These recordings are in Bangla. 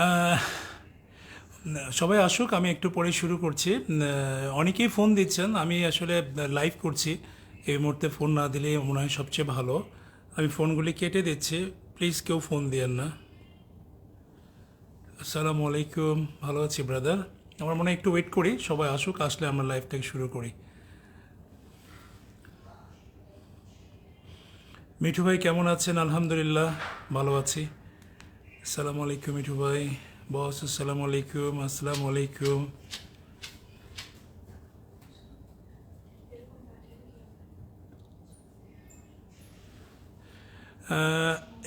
আহ, সবাই আসুক, আমি একটু পরে শুরু করছি। অনেকেই ফোন দিচ্ছেন, আমি আসলে লাইভ করছি। এই মুহূর্তে ফোন না দিলে মনে হয় সবচেয়ে ভালো। আমি ফোনগুলি কেটে দিচ্ছি, প্লিজ কেউ ফোন দিয়েন না। আসসালামু আলাইকুম, ভালো আছি ব্রাদার। আমার মনে হয় একটু ওয়েট করি, সবাই আসুক, আসলে আমরা লাইভ থেকে শুরু করি। মিঠু ভাই কেমন আছেন? আলহামদুলিল্লাহ ভালো আছি। আসসালামু আলাইকুম মিঠু ভাই। বস আসসালামু আলাইকুম। আসসালামু আলাইকুম।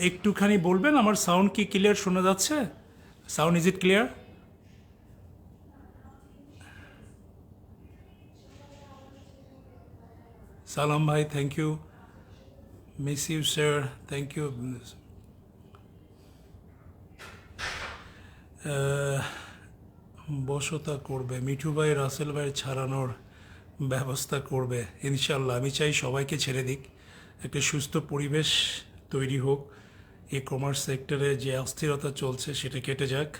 একটুখানি বলবেন আমার সাউন্ড কি ক্লিয়ার শোনা যাচ্ছে? Sound is it clear? সালাম ভাই, thank you. Miss you sir, thank you. বসতা করবে মিঠু ভাই, রাসেল ভাই ছাড়ানোর ব্যবস্থা করবে ইনশাল্লাহ। আমি চাই সবাইকে ছেড়ে দিক, একটা সুস্থ পরিবেশ তৈরি হোক। ই কমার্স সেক্টরে যে অস্থিরতা চলছে সেটা কেটে যাক।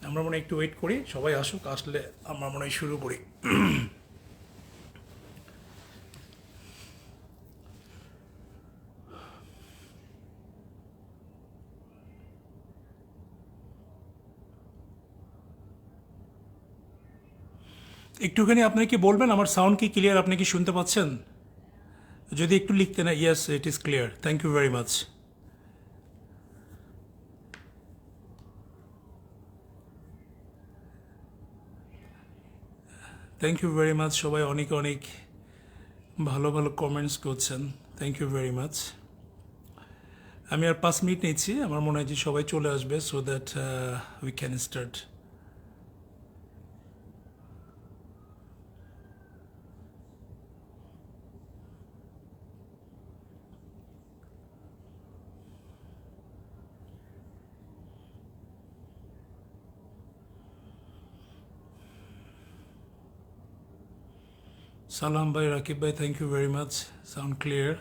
আমরা মনে হয় একটু ওয়েট করি, সবাই আসুক, আসলে আমরা মনে হয় শুরু করি। একটুখানি আপনি কি বলবেন আমার সাউন্ড কি ক্লিয়ার, আপনি কি শুনতে পাচ্ছেন? যদি একটু লিখতে না, yes it is clear, thank you very much. Thank you very much, সবাই অনেক অনেক ভালো ভালো কমেন্টস করছেন, থ্যাংক ইউ ভেরি মাচ। আমি আর 5 মিনিট নিচ্ছি, আমার মনে হয় যে সবাই চলে আসবে, so that we can start. সালাম ভাই, রাকিব ভাই, thank you very much, sound clear.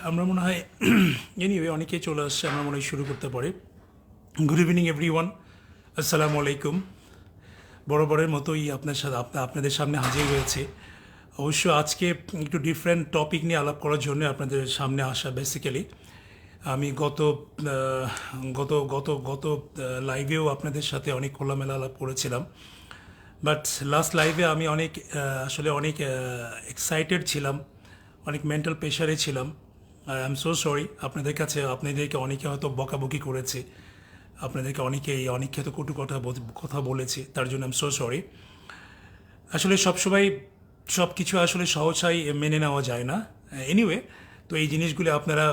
আমরা মনে হয় এনিওয়ে অনেকেই চলে আসছে, আমরা মনে হয় শুরু করতে পারি। গুড ইভিনিং এভরিওয়ান, আসসালামু আলাইকুম। বরাবরের মতোই আপনার সাথে আপনাদের সামনে হাজির হয়েছে। অবশ্য আজকে একটু ডিফারেন্ট টপিক নিয়ে আলাপ করার জন্য আপনাদের সামনে আসা বেসিক্যালি। আমি গত গত গত লাইভেও আপনাদের সাথে অনেক খোলামেলা আলাপ করেছিলাম, বাট লাস্ট লাইভে আমি আসলে অনেক এক্সাইটেড ছিলাম, অনেক মেন্টাল প্রেশারে ছিলাম। আই এম সো সরি আপনাদের কাছে, আপনাদেরকে অনেকে হয়তো বকাবকি করেছে, আপনাদেরকে অনেক ক্ষেত্রে কটু কথা বলেছি, তার জন্য আই এম সো সরি। আসলে সবসময় সব কিছু আসলে সহসাই মেনে নেওয়া যায় না। এনিওয়ে, তো এই জিনিসগুলো আপনারা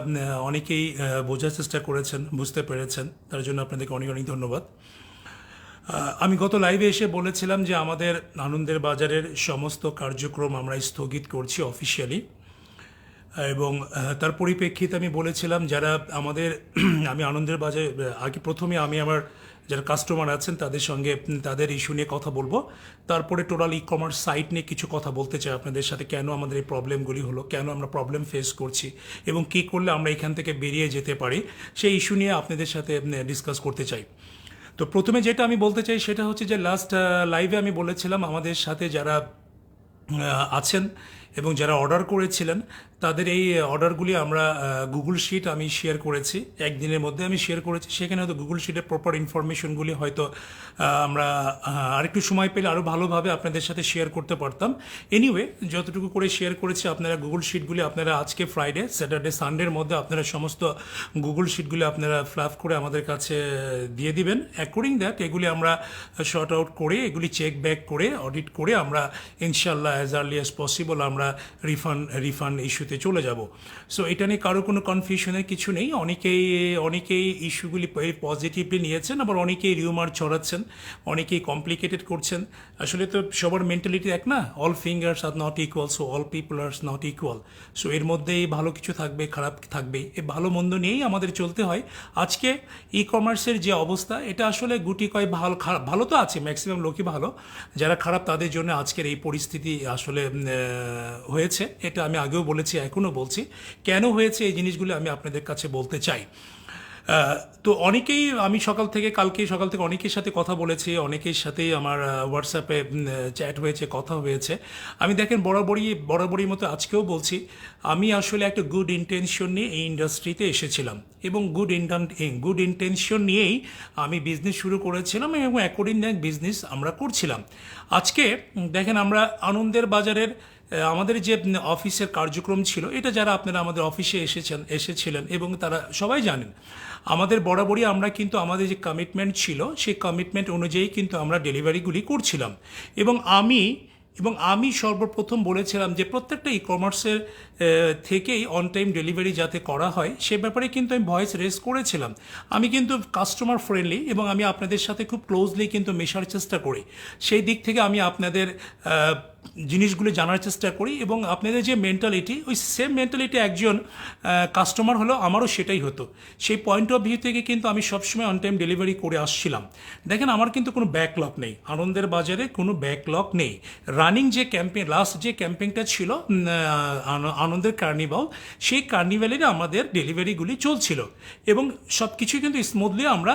অনেকেই বোঝার চেষ্টা করেছেন, বুঝতে পেরেছেন, তার জন্য আপনাদেরকে অনেক অনেক ধন্যবাদ। আমি গত লাইভে এসে বলেছিলাম যে আমাদের আনন্দের বাজারের সমস্ত কার্যক্রম আমরা স্থগিত করছি অফিসিয়ালি, এবং তার পরিপ্রেক্ষিতে আমি বলেছিলাম যারা আমাদের আমি আনন্দের বাজারে আগে প্রথমে আমি আমার যারা কাস্টমার আছেন তাদের সঙ্গে তাদের ইস্যু নিয়ে কথা বলবো, তারপরে টোটাল ই কমার্স সাইট নিয়ে কিছু কথা বলতে চাই আপনাদের সাথে, কেন আমাদের এই প্রবলেমগুলি হলো, কেন আমরা প্রবলেম ফেস করছি এবং কী করলে আমরা এখান থেকে বেরিয়ে যেতে পারি, সেই ইস্যু নিয়ে আপনাদের সাথে ডিসকাস করতে চাই। তো প্রথমে যেটা আমি বলতে চাই সেটা হচ্ছে যে লাস্ট লাইভে আমি বলেছিলাম আমাদের সাথে যারা আছেন এবং যারা অর্ডার করেছিলেন তাদের এই অর্ডারগুলি আমরা গুগল শিট আমি শেয়ার করেছি, একদিনের মধ্যে আমি শেয়ার করেছি। সেখানে হয়তো গুগল শিটের প্রপার ইনফরমেশনগুলি হয়তো আমরা আরেকটু সময় পেলে আরও ভালোভাবে আপনাদের সাথে শেয়ার করতে পারতাম। এনিওয়ে, যতটুকু করে শেয়ার করেছি আপনারা গুগল শিটগুলি আপনারা আজকে ফ্রাইডে, স্যাটারডে, সানডের মধ্যে আপনারা সমস্ত গুগল শিটগুলি আপনারা ফ্লাফ করে আমাদের কাছে দিয়ে দিবেন। অ্যাকর্ডিং দ্যাট এগুলি আমরা শর্ট আউট করে, এগুলি চেক ব্যাক করে, অডিট করে আমরা ইনশাল্লাহ অ্যাজ আর্লি অ্যাজ পসিবল আমরা রিফান্ড ইস্যুতে চলে যাব। সো এটা নিয়ে কারো কোনো কনফিউশনের কিছু নেই। অনেকেই ইস্যুগুলি পজিটিভলি নিয়েছেন, আবার অনেকেই রিউমার ছড়াচ্ছেন, অনেকেই কমপ্লিকেটেড করছেন। আসলে তো সবার মেন্টালিটি এক না, all fingers are not equal, so all people are not equal. So এর মধ্যেই ভালো কিছু থাকবে, খারাপ থাকবে, এই ভালো মন্দ নিয়েই আমাদের চলতে হয়। আজকে ই কমার্সের যে অবস্থা, এটা আসলে গুটি কয় ভালো তো আছে, ম্যাক্সিমাম লোকই ভালো, যারা খারাপ তাদের জন্য আজকের এই পরিস্থিতি আসলে হয়েছে, এটা আমি আগেও বলেছি, এখনও বলছি। কেন হয়েছে এই জিনিসগুলো আমি আপনাদের কাছে বলতে চাই। তো অনেকেই, আমি কালকে সকাল থেকে অনেকের সাথে কথা বলেছি, অনেকের সাথেই আমার হোয়াটসঅ্যাপে চ্যাট হয়েছে, কথা হয়েছে। আমি দেখেন বরাবরই মতো আজকেও বলছি, আমি আসলে একটা গুড ইন্টেনশন নিয়ে এই ইন্ডাস্ট্রিতে এসেছিলাম এবং গুড ইন্টেনশন নিয়েই আমি বিজনেস শুরু করেছিলাম এবং অ্যাকর্ডিং দ্যাট বিজনেস আমরা করছিলাম। আজকে দেখেন আমরা আনন্দের বাজারের আমাদের যে অফিসের কার্যক্রম ছিল, এটা যারা আপনারা আমাদের অফিসে এসেছিলেন এবং তারা সবাই জানেন, আমাদের বরাবরই আমরা কিন্তু আমাদের যে কমিটমেন্ট ছিল সেই কমিটমেন্ট অনুযায়ী কিন্তু আমরা ডেলিভারিগুলি করছিলাম। এবং আমি সর্বপ্রথম বলেছিলাম যে প্রত্যেকটা ই কমার্সের থেকেই অন টাইম ডেলিভারি যাতে করা হয় সে ব্যাপারে কিন্তু আমি ভয়েস রেজ করেছিলাম। আমি কিন্তু কাস্টমার ফ্রেন্ডলি এবং আমি আপনাদের সাথে খুব ক্লোজলি কিন্তু মেশার চেষ্টা করি। সেই দিক থেকে আমি আপনাদের জিনিসগুলো জানার চেষ্টা করি এবং আপনাদের যে মেন্টালিটি, ওই সেম মেন্টালিটি একজন কাস্টমার হলো আমারও সেটাই হতো। সেই পয়েন্ট অফ ভিউ থেকে কিন্তু আমি সবসময় অন টাইম ডেলিভারি করে আসছিলাম। দেখেন আমার কিন্তু কোনো ব্যাকলগ নেই, আনন্দের বাজারে কোনো ব্যাকলগ নেই। রানিং যে লাস্ট যে ক্যাম্পেইনটা ছিল আনন্দের কার্নিভাল, সেই কার্নিভালের আমাদের ডেলিভারিগুলি চলছিল এবং সব কিছুই কিন্তু স্মুথলি আমরা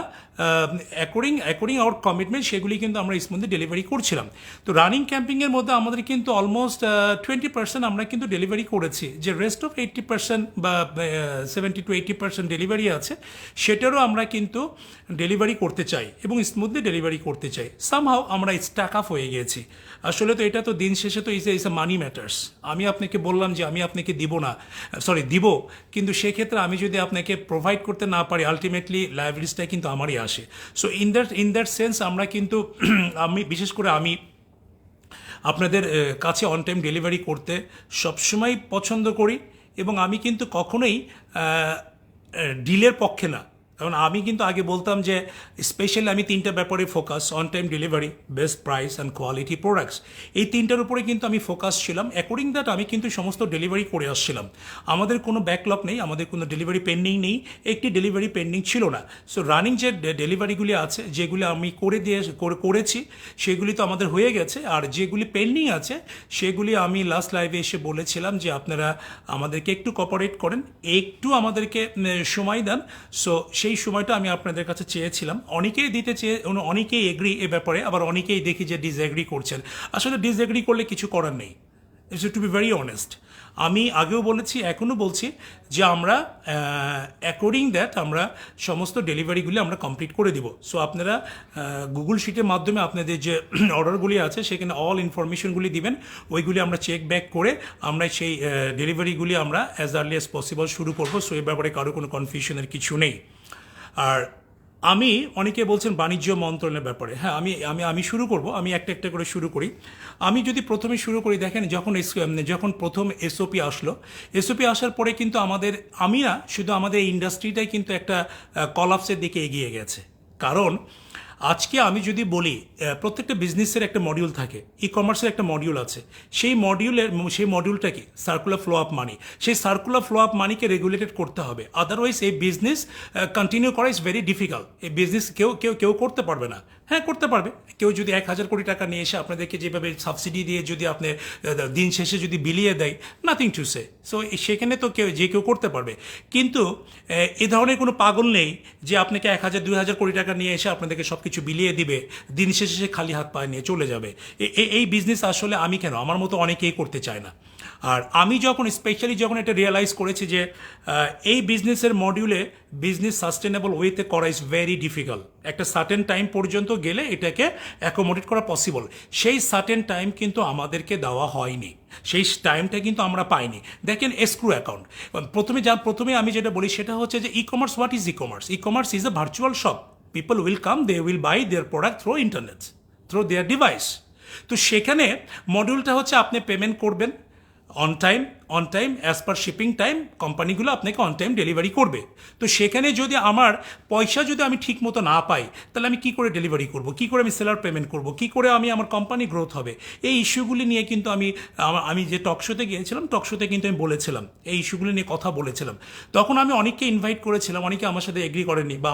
অ্যাকর্ডিং আওয়ার কমিটমেন্ট সেগুলি কিন্তু আমরা স্মুথলি ডেলিভারি করছিলাম। তো রানিং ক্যাম্পিংয়ের মধ্যে আমাদের কিন্তু অলমোস্ট 20% আমরা কিন্তু ডেলিভারি করেছি। যে রেস্ট অফ 80% বা 70-80% ডেলিভারি আছে, সেটারও আমরা কিন্তু ডেলিভারি করতে চাই এবং স্মুথলি ডেলিভারি করতে চাই। সামহাও আমরা স্টাক আপ হয়ে গিয়েছি। আসলে তো এটা তো দিন শেষে তো ইজ এ মানি ম্যাটার্স। আমি আপনাকে বললাম যে আমি আপনাকে দিব, কিন্তু সেক্ষেত্রে আমি যদি আপনাকে প্রোভাইড করতে না পারি, আলটিমেটলি লাইবিলিটিসটা কিন্তু আমারই আসে। সো ইন দ্যাট সেন্স আমরা কিন্তু বিশেষ করে আমি আপনাদের কাছে অন টাইম ডেলিভারি করতে সবসময় পছন্দ করি এবং আমি কিন্তু কখনোই ডিলের পক্ষে না। কারণ আমি কিন্তু আগে বলতাম যে স্পেশালি আমি 3টা ব্যাপারে focus: on time delivery, best price and quality products. এই 3টার উপরে কিন্তু আমি ফোকাস ছিলাম। অ্যাকর্ডিং দ্যাট আমি কিন্তু সমস্ত ডেলিভারি করে আসছিলাম। আমাদের কোনো ব্যাকলগ নেই, আমাদের কোনো ডেলিভারি পেন্ডিং নেই, একটি ডেলিভারি পেন্ডিং ছিল না। সো রানিং যে ডেলিভারিগুলি আছে, যেগুলি আমি করেছি সেগুলি তো আমাদের হয়ে গেছে, আর যেগুলি পেন্ডিং আছে সেগুলি আমি লাস্ট লাইভে এসে বলেছিলাম যে আপনারা আমাদেরকে একটু কোঅপারেট করেন, একটু আমাদেরকে সময় দেন। সো সেই সময়টা আমি আপনাদের কাছে চেয়েছিলাম। অনেকেই এগ্রি এ ব্যাপারে, আবার অনেকেই দেখি যে ডিসএগ্রি করছেন। আসলে ডিসএগ্রি করলে কিছু করার নেই, টু বি ভেরি অনেস্ট। আমি আগেও বলেছি, এখনও বলছি যে আমরা অ্যাকর্ডিং দ্যাট আমরা সমস্ত ডেলিভারিগুলি আমরা কমপ্লিট করে দিব। সো আপনারা গুগল শিটের মাধ্যমে আপনাদের যে অর্ডারগুলি আছে সেখানে অল ইনফরমেশনগুলি দিবেন, ওইগুলি আমরা চেক ব্যাক করে আমরা সেই ডেলিভারিগুলি আমরা অ্যাজ আর্লি অ্যাজ পসিবল শুরু করবো। সো এই ব্যাপারে কারো কোনো কনফিউশনের কিছু নেই। আর অনেকে বলছেন বাণিজ্য মন্ত্রণালয়ের ব্যাপারে, হ্যাঁ আমি শুরু করব। আমি একটা করে শুরু করি। আমি যদি প্রথমে শুরু করি, দেখেন যখন প্রথম এসওপি আসার পরে কিন্তু আমি না শুধু আমাদের ইন্ডাস্ট্রিটাই কিন্তু একটা কলাপসের দিকে এগিয়ে গেছে। কারণ আজকে আমি যদি বলি, প্রত্যেকটা বিজনেসের একটা মডিউল থাকে, ই কমার্সের একটা মডিউল আছে। সেই মডিউলটা কি? Circular flow of money. সেই circular flow of Manike regulated করতে হবে, আদারওয়াইজ এই বিজনেস কন্টিনিউ করা ইজ ভেরি ডিফিকাল্ট। এই বিজনেস কেউ করতে পারবে না। হ্যাঁ, করতে পারবে কেউ যদি 1,000 কোটি টাকা নিয়ে এসে আপনাদেরকে যেভাবে সাবসিডি দিয়ে যদি আপনি দিন শেষে যদি বিলিয়ে দেয়, নাথিং টু সে। সো সেখানে তো কেউ করতে পারবে, কিন্তু এ ধরনের কোনো পাগল নেই যে আপনাকে 1,000-2,000 কোটি টাকা নিয়ে এসে আপনাদেরকে সব কিছু বিলিয়ে দিবে, দিন শেষে সে খালি হাত পায়ে নিয়ে চলে যাবে। এই বিজনেস আসলে আমার মতো অনেকেই করতে চায় না। আর আমি স্পেশালি যখন এটা রিয়েলাইজ করেছি যে এই বিজনেসের মডিউলে বিজনেস সাস্টেনেবল ওয়েতে করা ইজ ভেরি ডিফিকাল্ট। একটা সার্টেন টাইম পর্যন্ত গেলে এটাকে অ্যাকোমোডেট করা পসিবল। সেই সার্টেন টাইম কিন্তু আমাদেরকে দেওয়া হয়নি, সেই টাইমটা কিন্তু আমরা পাইনি। দেখেন এসক্রু অ্যাকাউন্ট, প্রথমে আমি যেটা বলি সেটা হচ্ছে যে e commerce, what is e commerce? E commerce is a virtual shop. People will come, they will buy their product through internet, through their device. তো সেখানে মডিউলটা হচ্ছে আপনি পেমেন্ট করবেন on time, on time as per shipping time কোম্পানিগুলো আপনাকে অন টাইম ডেলিভারি করবে। তো সেখানে যদি আমার পয়সা যদি আমি ঠিক মতো না পাই, তাহলে আমি কী করে ডেলিভারি করব, কী করে আমি সেলার পেমেন্ট করব, কী করে আমি আমার কোম্পানি গ্রোথ হবে? এই ইস্যুগুলি নিয়ে কিন্তু আমি যে টক শোতে গিয়েছিলাম, টক শোতে কিন্তু আমি বলেছিলাম, এই ইস্যুগুলি নিয়ে কথা বলেছিলাম। তখন আমি অনেককে ইনভাইট করেছিলাম, অনেকে আমার সাথে এগ্রি করেননি বা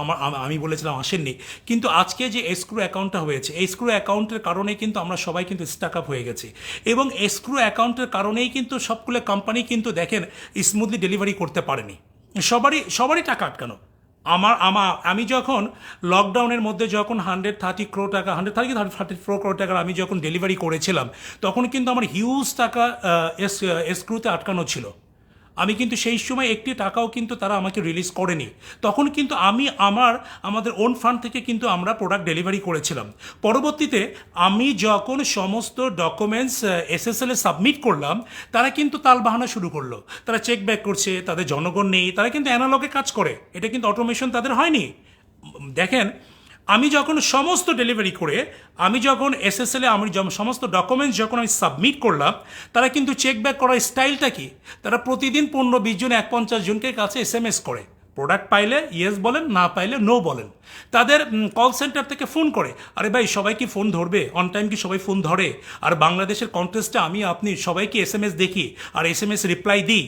আমি বলেছিলাম আসেননি। কিন্তু আজকে যে এসক্রু অ্যাকাউন্টটা হয়েছে, এসক্রু অ্যাকাউন্টের কারণে কিন্তু আমরা সবাই কিন্তু স্টাক আপ হয়ে গেছি, এবং এসক্রু অ্যাকাউন্টের কারণেই কিন্তু সবগুলো কোম্পানি কিন্তু দেখেন স্মুথলি ডেলিভারি করতে পারেনি। সবারই টাকা আটকানো। আমি যখন লকডাউনের মধ্যে যখন 130 টাকা 134 টাকার আমি যখন ডেলিভারি করেছিলাম, তখন কিন্তু আমার হিউজ টাকা এসক্রুতে আটকানো ছিল। আমি কিন্তু সেই সময় একটি টাকাও কিন্তু তারা আমাকে রিলিজ করেনি। তখন কিন্তু আমাদের ওন ফান্ড থেকে কিন্তু আমরা প্রোডাক্ট ডেলিভারি করেছিলাম। পরবর্তীতে আমি যখন সমস্ত ডকুমেন্টস এসএসএল এ সাবমিট করলাম, তারা কিন্তু তালবাহানা শুরু করলো, তারা চেক ব্যাক করছে, তাদের জনগণ নেই, তারা কিন্তু অ্যানালগে কাজ করে, এটা কিন্তু অটোমেশন তাদের হয়নি। দেখেন, আমি যখন সমস্ত ডেলিভারি করে আমি যখন এসএসএল এ সমস্ত ডকুমেন্টস যখন আমি সাবমিট করলাম, তারা কিন্তু চেক ব্যাক করার স্টাইলটা কি, তারা প্রতিদিন 15-20 জন 50 জনকে কাছে এসএমএস করে, প্রোডাক্ট পাইলে ইয়েস বলেন, না পাইলে নো বলেন। তাদের কল সেন্টার থেকে ফোন করে, আরে ভাই সবাই কি ফোন ধরবে, অন টাইম কি সবাই ফোন ধরে? আর বাংলাদেশের কন্টেস্টে আপনি সবাইকে এসএমএস দেখি আর এসএমএস রিপ্লাই দিই।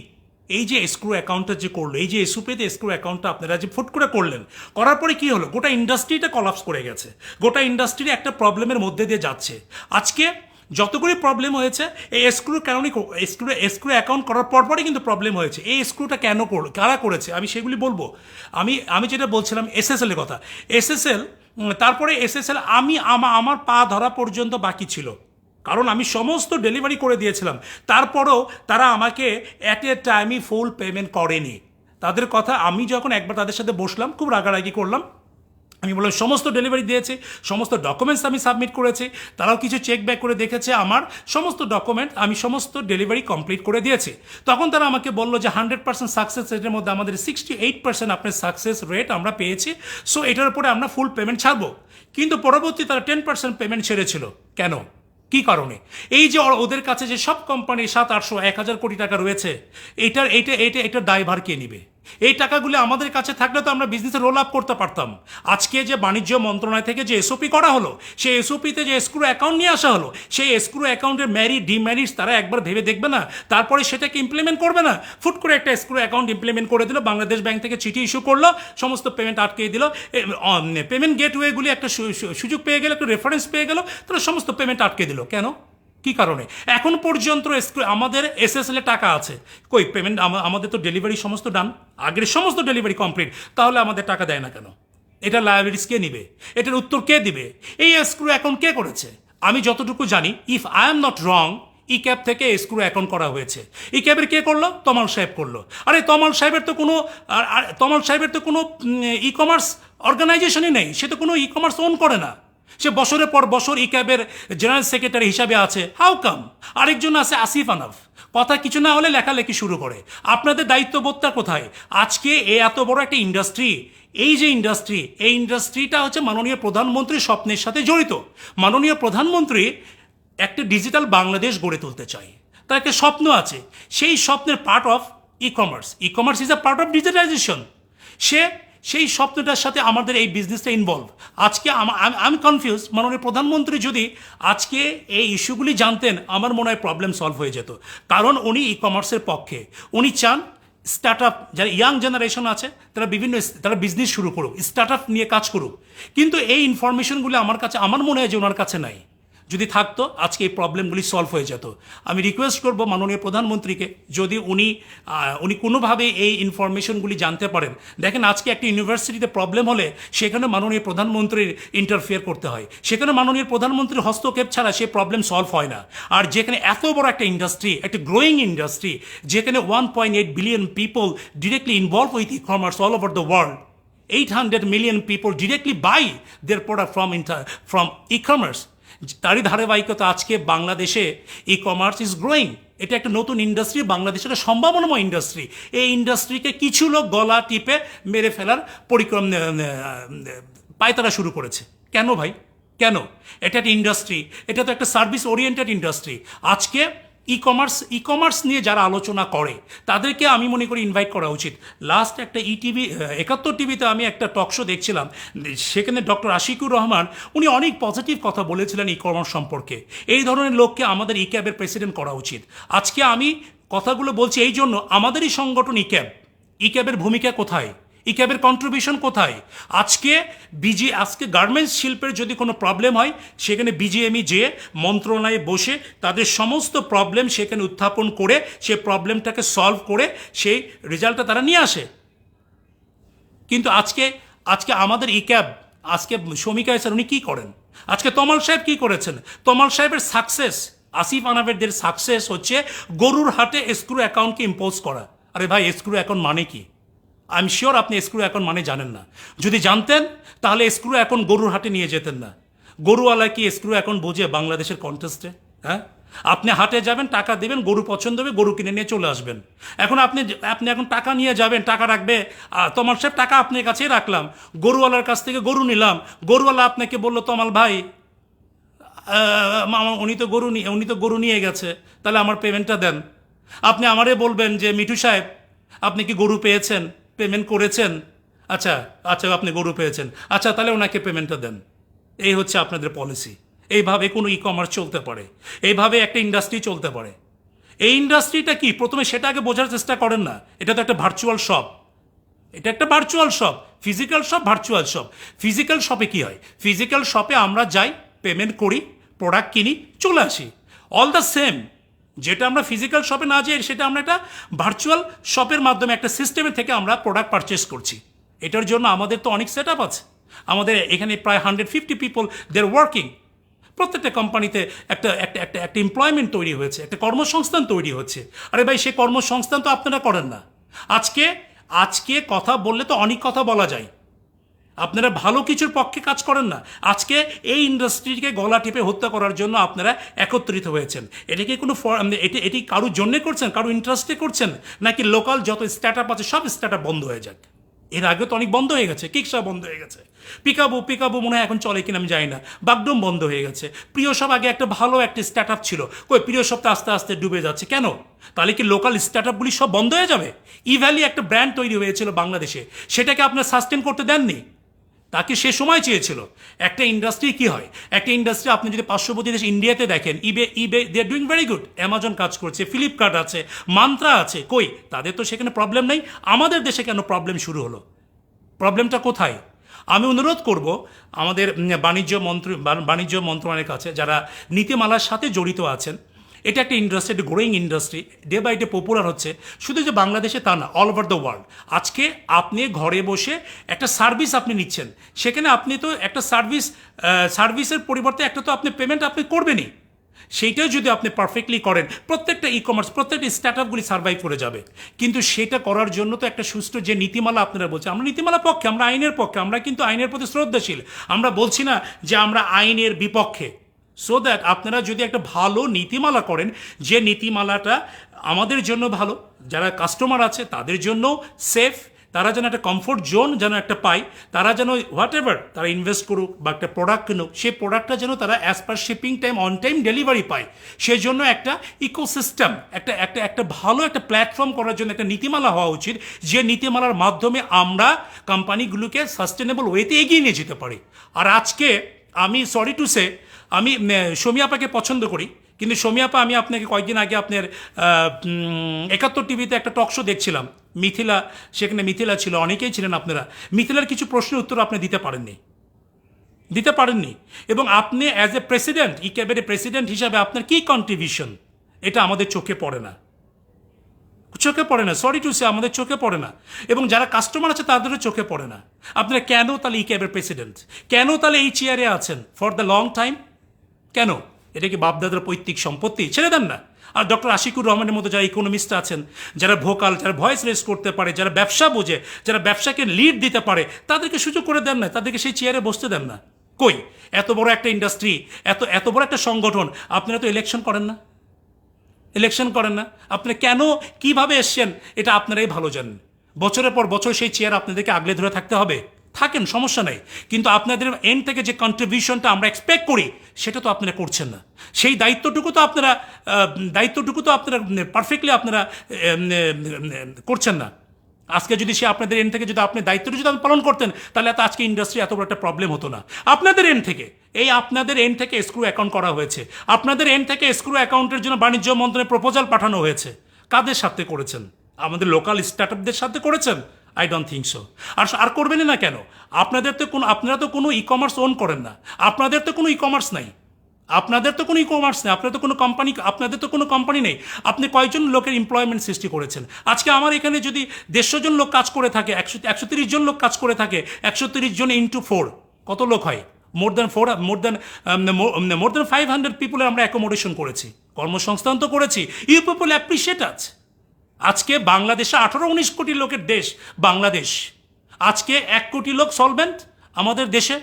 এই যে এসক্রু অ্যাকাউন্টটা যে করলো, এই যে এসওপিতে এসক্রু অ্যাকাউন্টটা আপনারা যে ফুট করে করলেন, করার পরে কি হলো, গোটা ইন্ডাস্ট্রিটা কলাপস করে গেছে, গোটা ইন্ডাস্ট্রি একটা প্রবলেমের মধ্যে দিয়ে যাচ্ছে। আজকে যতগুলি প্রবলেম হয়েছে এই এসক্রুর কারণেই, এসক্রু অ্যাকাউন্ট করার পরপরই কিন্তু প্রবলেম হয়েছে। এই এসক্রুটা কেন করলো, কারা করেছে, আমি সেগুলি বলবো। আমি যেটা বলছিলাম এসএসএল এর কথা, এসএসএল, তারপরে এসএসএল আমার পা ধরা পর্যন্ত বাকি ছিল, কারণ আমি সমস্ত ডেলিভারি করে দিয়েছিলাম। তারপরেও তারা আমাকে অ্যাট এ টাইমই ফুল পেমেন্ট করেনি। তাদের কথা, আমি যখন একবার তাদের সাথে বসলাম, খুব রাগারাগি করলাম, আমি বললাম সমস্ত ডেলিভারি দিয়েছে, সমস্ত ডকুমেন্টস আমি সাবমিট করেছি, তারাও কিছু চেক ব্যাক করে দেখেছে আমার সমস্ত ডকুমেন্ট, আমি সমস্ত ডেলিভারি কমপ্লিট করে দিয়েছি। তখন তারা আমাকে বললো যে 100% সাকসেস রেটের মধ্যে আমাদের 68% আপনার সাকসেস রেট আমরা পেয়েছি, সো এটার উপরে আমরা ফুল পেমেন্ট ছাড়বো। কিন্তু পরবর্তী তারা 10% পেমেন্ট ছেড়েছিল। কেন, কি কারণে? এই যে ওদের কাছে যে সব কোম্পানি 700-800 কোটি টাকা রয়েছে, এটার দায়ভার কে নিবে? এই টাকাগুলো আমাদের কাছে থাকলে তো আমরা বিজনেসে রোল আপ করতে পারতাম। আজকে যে বাণিজ্য মন্ত্রণালয় থেকে যে এসওপি করা হলো, সেই এসওপিতে যে এসক্রু অ্যাকাউন্ট নিয়ে আসা হলো, সেই এসক্রু অ্যাকাউন্টের ম্যারিট ডিম্যারিটস তারা একবার ভেবে দেখবে না? তারপরে সেটাকে ইমপ্লিমেন্ট করবে না? ফুট করে একটা এসক্রু অ্যাকাউন্ট ইমপ্লিমেন্ট করে দিল, বাংলাদেশ ব্যাংক থেকে চিঠি ইস্যু করলো, সমস্ত পেমেন্ট আটকে দিল, পেমেন্ট গেটওয়েগুলি একটা সুযোগ পেয়ে গেল, একটা রেফারেন্স পেয়ে গেল, তারা সমস্ত পেমেন্ট আটকে দিল। কেন, কি কারণে? এখন পর্যন্ত আমাদের এসএসএল এ টাকা আছে, কই পেমেন্ট? আমাদের তো ডেলিভারি সমস্ত ডান, আগের সমস্ত ডেলিভারি কমপ্লিট, তাহলে আমাদের টাকা দেয় না কেন? এটা লায়াবিলিটিস কে নিবে? এটার উত্তর কে দিবে? এই এসক্রু অ্যাকাউন্ট কে করেছে? আমি যতটুকু জানি, if I am not wrong, E cab থেকে এসক্রু অ্যাকাউন্ট করা হয়েছে। ই ক্যাবের কে করলো? তমাল সাহেব করলো। আরে তমাল সাহেবের তো কোনো ই কমার্স অর্গানাইজেশনই নেই, সে তো কোনো ই কমার্স ওন করে না, সে বছরের পর বছর ই ক্যাবের জেনারেল সেক্রেটারি হিসাবে আছে। How come? আরেকজন আছে আসিফ আনাফ, কথা কিছু না হলে লেখালেখি শুরু করে। আপনাদের দায়িত্ববোধটা কোথায়? আজকে এত বড় একটা ইন্ডাস্ট্রি, এই যে ইন্ডাস্ট্রি, এই ইন্ডাস্ট্রিটা হচ্ছে মাননীয় প্রধানমন্ত্রীর স্বপ্নের সাথে জড়িত। মাননীয় প্রধানমন্ত্রী একটা ডিজিটাল বাংলাদেশ গড়ে তুলতে চায়, তার একটা স্বপ্ন আছে, সেই স্বপ্নের part of E commerce is a part of digitalization. সেই স্বপ্নটার সাথে আমাদের এই বিজনেসটা ইনভলভ। আজকে আমি কনফিউজ, মাননীয় প্রধানমন্ত্রী যদি আজকে এই ইস্যুগুলি জানতেন, আমার মনে হয় প্রবলেম সলভ হয়ে যেত। কারণ উনি ই কমার্সের পক্ষে, উনি চান স্টার্ট আপ, যারা ইয়াং জেনারেশন আছে তারা বিজনেস শুরু করুক, স্টার্ট আপ নিয়ে কাজ করুক। কিন্তু এই ইনফরমেশনগুলি আমার মনে হয় যে ওনার কাছে নাই। যদি থাকতো আজকে এই প্রবলেমগুলি সলভ হয়ে যেত। আমি রিকোয়েস্ট করব মাননীয় প্রধানমন্ত্রীকে, যদি উনি কোনোভাবে এই ইনফরমেশনগুলি জানতে পারেন। দেখেন, আজকে একটা ইউনিভার্সিটিতে প্রবলেম হলে সেখানে মাননীয় প্রধানমন্ত্রীর ইন্টারফেয়ার করতে হয়, সেখানে মাননীয় প্রধানমন্ত্রীর হস্তক্ষেপ ছাড়া সেই প্রবলেম সলভ হয় না। আর যেখানে এত বড় একটা ইন্ডাস্ট্রি, একটা গ্রোয়িং ইন্ডাস্ট্রি, যেখানে 1.8 billion people directly involve with e commerce all over the world, 800 million people directly buy their product from e-commerce, তারই ধারাবাহিকতা আজকে বাংলাদেশে ই কমার্স ইজ গ্রোয়িং। এটা একটা নতুন ইন্ডাস্ট্রি, বাংলাদেশের একটা সম্ভাবনাময় ইন্ডাস্ট্রি। এই ইন্ডাস্ট্রিকে কিছু লোক গলা টিপে মেরে ফেলার পায়তারা শুরু করেছে। কেন ভাই, কেন? এটা একটা ইন্ডাস্ট্রি, এটা তো একটা সার্ভিস ওরিয়েন্টেড ইন্ডাস্ট্রি। আজকে ই কমার্স নিয়ে যারা আলোচনা করে তাদেরকে আমি মনে করি ইনভাইট করা উচিত। লাস্ট একটা ইটিভি 71 টিভিতে আমি একটা টক শো দেখছিলাম, সেখানে ডক্টর আশিকুর রহমান উনি অনেক পজিটিভ কথা বলেছিলেন ই কমার্স সম্পর্কে। এই ধরনের লোককে আমাদের ই ক্যাবের প্রেসিডেন্ট করা উচিত। আজকে আমি কথাগুলো বলছি এই জন্য, আমাদেরই সংগঠন ই ক্যাবের ভূমিকা কোথায়, ই ক্যাবের কন্ট্রিবিউশন কোথায়? আজকে গার্মেন্টস শিল্পের যদি কোনো প্রবলেম হয়, সেখানে বিজিএমই যে মন্ত্রণালয়ে বসে তাদের সমস্ত প্রবলেম সেখানে উত্থাপন করে সেই প্রবলেমটাকে সলভ করে সেই রেজাল্টটা তারা নিয়ে আসে। কিন্তু আজকে আমাদের ই ক্যাব, আজকে শমিকা স্যার উনি কী করেন, আজকে তমাল সাহেব কী করেছেন? তমাল সাহেবের সাকসেস, আসিফ আনাবেরদের সাকসেস হচ্ছে গরুর হাটে এসক্রু অ্যাকাউন্টকে ইম্পোজ করা। আরে ভাই, এসক্রু অ্যাকাউন্ট মানে কি? আই এম শিওর আপনি এসক্রু অ্যাকাউন্ট মানে জানেন না। যদি জানতেন তাহলে এসক্রু অ্যাকাউন্ট গরুর হাটে নিয়ে যেতেন না। গরুওয়ালা কি এসক্রু অ্যাকাউন্ট বোঝে বাংলাদেশের কন্টেস্টে? হ্যাঁ, আপনি হাটে যাবেন, টাকা দেবেন, গরু পছন্দ হবে, গরু কিনে নিয়ে চলে আসবেন। এখন আপনি এখন টাকা নিয়ে যাবেন, টাকা রাখবে তমাল সাহেব, টাকা আপনার কাছেই রাখলাম, গরুওয়ালার কাছ থেকে গরু নিলাম, গরুওয়ালা আপনাকে বললো তমাল ভাই উনি তো গরু নিয়ে গেছে, তাহলে আমার পেমেন্টটা দেন। আপনি আমারে বলবেন যে মিঠু সাহেব আপনি কি গরু পেয়েছেন, পেমেন্ট করেছেন? আচ্ছা আচ্ছা, আপনি গরু পেয়েছেন, আচ্ছা তাহলে ওনাকে পেমেন্টটা দেন। এই হচ্ছে আপনাদের পলিসি। এইভাবে কোনো ই কমার্স চলতে পারে, এইভাবে একটা ইন্ডাস্ট্রি চলতে পারে। এই ইন্ডাস্ট্রিটা কি, প্রথমে সেটা আগে বোঝার চেষ্টা করেন না। এটা তো একটা ভার্চুয়াল শপ, এটা একটা virtual shop, physical shop, virtual shop. Physical শপে কি হয়? ফিজিক্যাল শপে আমরা যাই, পেমেন্ট করি, প্রোডাক্ট কিনি, চলে আসি। অল দ্য সেম, যেটা আমরা ফিজিক্যাল শপে না যাই সেটা আমরা একটা ভার্চুয়াল শপের মাধ্যমে একটা সিস্টেমের থেকে আমরা প্রোডাক্ট পারচেস করছি। এটার জন্য আমাদের তো অনেক সেট আপ আছে। আমাদের এখানে প্রায় 150 পিপল দে আর ওয়ার্কিং। প্রত্যেকটা কোম্পানিতে একটা একটা একটা একটা এমপ্লয়মেন্ট তৈরি হয়েছে, একটা কর্মসংস্থান তৈরি হচ্ছে। আরে ভাই, সেই কর্মসংস্থান তো আপনারা করেন না। আজকে কথা বললে তো অনেক কথা বলা যায়, আপনারা ভালো কিছুর পক্ষে কাজ করেন না। আজকে এই ইন্ডাস্ট্রিকে গলা টিপে হত্যা করার জন্য আপনারা একত্রিত হয়েছেন। এটা কি কোনো এটি কারোর জন্যে করছেন, কারো ইন্টারেস্টে করছেন, নাকি লোকাল যত স্টার্ট আপ আছে সব স্টার্ট আপ বন্ধ হয়ে যাক? এর আগে তো অনেক বন্ধ হয়ে গেছে, কিকসা বন্ধ হয়ে গেছে, পিকাবো মনে হয় এখন চলে কিনা আমি জানি না, বাগডোম বন্ধ হয়ে গেছে। প্রিয় সব আগে একটা ভালো একটা স্টার্ট আপ ছিল, কই প্রিয় সব তো আস্তে আস্তে ডুবে যাচ্ছে কেন? তাহলে কি লোকাল স্টার্ট আপগুলি সব বন্ধ হয়ে যাবে? ইভ্যালি একটা ব্র্যান্ড তৈরি হয়েছিল বাংলাদেশে, সেটাকে আপনার সাস্টেন করতে দেননি। তাকে সে সময় চেয়েছিল। একটা ইন্ডাস্ট্রি কি হয়, একটা ইন্ডাস্ট্রি আপনি যদি পার্শ্ববর্তী দেশ ইন্ডিয়াতে দেখেন, eBay they are doing very good, Amazon কাজ করছে, ফ্লিপকার্ট আছে, মান্ত্রা আছে, কই তাদের তো সেখানে প্রবলেম নেই। আমাদের দেশে কেন প্রবলেম শুরু হলো? প্রবলেমটা কোথায়? আমি অনুরোধ করব আমাদের বাণিজ্য মন্ত্রণালয়ের কাছে, যারা নীতিমালার সাথে জড়িত আছেন, এটা একটা ইন্ডাস্ট্রি, একটা growing industry, day by day popular হচ্ছে। শুধু যে বাংলাদেশে তা না, অল ওভার দ্য ওয়ার্ল্ড। আজকে আপনি ঘরে বসে একটা সার্ভিস আপনি নিচ্ছেন, সেখানে আপনি তো একটা সার্ভিসের পরিবর্তে একটা তো আপনি পেমেন্ট আপনি করবেনই। সেইটাও যদি আপনি পারফেক্টলি করেন, প্রত্যেকটা ই কমার্স, প্রত্যেকটা স্টার্ট আপগুলি সার্ভাইভ করে যাবে। কিন্তু সেটা করার জন্য তো একটা সুষ্ঠু যে নীতিমালা আপনারা বলছেন, আমরা নীতিমালা পক্ষে, আমরা আইনের পক্ষে, আমরা কিন্তু আইনের প্রতি শ্রদ্ধাশীল। আমরা বলছি না যে আমরা আইনের বিপক্ষে। সো দ্যাট আপনারা যদি একটা ভালো নীতিমালা করেন, যে নীতিমালাটা আমাদের জন্য ভালো, যারা কাস্টমার আছে তাদের জন্য সেফ, তারা যেন একটা কমফোর্ট জোন যেন একটা পায়, তারা যেন হোয়াট এভার তারা ইনভেস্ট করুক বা একটা প্রোডাক্ট কিনুক, সেই প্রোডাক্টটা যেন তারা as per shipping time, on time delivery পায়। সেই জন্য একটা ইকোসিস্টেম, একটা ভালো একটা প্ল্যাটফর্ম করার জন্য একটা নীতিমালা হওয়া উচিত, যে নীতিমালার মাধ্যমে আমরা কোম্পানিগুলোকে সাস্টেনেবল ওয়েতে এগিয়ে নিয়ে যেতে পারি। আর আজকে আমি সরি টু সে, আমি শমী আপাকে পছন্দ করি, কিন্তু শমী আপা, আমি আপনাকে কয়েকদিন আগে আপনার 71 টিভিতে একটা টক শো দেখছিলাম, সেখানে মিথিলা ছিল, অনেকেই ছিলেন আপনারা। মিথিলার কিছু প্রশ্নের উত্তর আপনি দিতে পারেননি। এবং আপনি as a president, E cabinet president হিসাবে আপনার কী কন্ট্রিবিউশন, এটা আমাদের চোখে পড়ে না, সরি টু সে, আমাদের চোখে পড়ে না। এবং যারা কাস্টমার আছে তাদেরও চোখে পড়ে না। আপনারা কেন তাহলে ই ক্যাবের প্রেসিডেন্ট, কেন তাহলে এই চেয়ারে আছেন ফর দ্য লং টাইম? কেন? এটা কি বাপদাদার পৈতৃক সম্পত্তি? ছেড়ে দেন না। আর ডক্টর আশিকুর রহমানের মতো যারা ইকোনমিস্ট আছেন, যারা ভোকাল, যারা ভয়েস রেজ করতে পারে, যারা ব্যবসা বোঝে, যারা ব্যবসাকে লিড দিতে পারে, তাদেরকে সুযোগ করে দেন না, তাদেরকে সেই চেয়ারে বসতে দেন না। কই, এত বড় একটা ইন্ডাস্ট্রি, এত বড় একটা সংগঠন, আপনারা তো ইলেকশন করেন না। আপনি কেন, কিভাবে এসছেন, এটা আপনারাই ভালো জানেন। বছরের পর বছর সেই চেয়ার আপনাদেরকে আগলে ধরে থাকতে হবে? থাকেন, সমস্যা নেই, কিন্তু আপনাদের এন্ড থেকে যে কন্ট্রিবিউশনটা আমরা এক্সপেক্ট করি সেটা তো আপনারা করছেন না। সেই দায়িত্বটুকু তো আপনারা পারফেক্টলি আপনারা করছেন না। আজকে যদি সে আপনাদের এন্ড থেকে যদি আপনি দায়িত্বটা যদি আপনি পালন করতেন, তাহলে এত আজকে ইন্ডাস্ট্রি এত বড় একটা প্রবলেম হতো না। আপনাদের এন্ড থেকে এসক্রু অ্যাকাউন্ট করা হয়েছে, আপনাদের এন্ড থেকে এসক্রু অ্যাকাউন্টের জন্য বাণিজ্য মন্ত্রণালয়ে প্রপোজাল পাঠানো হয়েছে। কাদের সাথে করেছেন? আমাদের লোকাল স্টার্টআপদের সাথে করেছেন? I don't think so. আর করবেনই না কেন? আপনারা তো কোনো ই কমার্স ওন করেন না, আপনাদের তো কোনো ই কমার্স নাই, আপনাদের তো কোনো কোম্পানি নেই। আপনি কয়জন লোকের এমপ্লয়মেন্ট সৃষ্টি করেছেন? আজকে আমার এখানে যদি 150 জন লোক কাজ করে থাকে, 130 জন লোক কাজ করে থাকে, 130 জন ইন্টু 4 কত লোক হয়? মোর দ্যান 500 পিপুলের আমরা অ্যাকোমোডেশন করেছি, কর্মসংস্থান তো করেছি। ইউ পিপল অ্যাপ্রিসিয়েট আজ। আজকে বাংলাদেশে 18-19 কোটি লোকের দেশ বাংলাদেশ। আজকে 1 কোটি লোক সলভেন্ট আমাদের দেশে।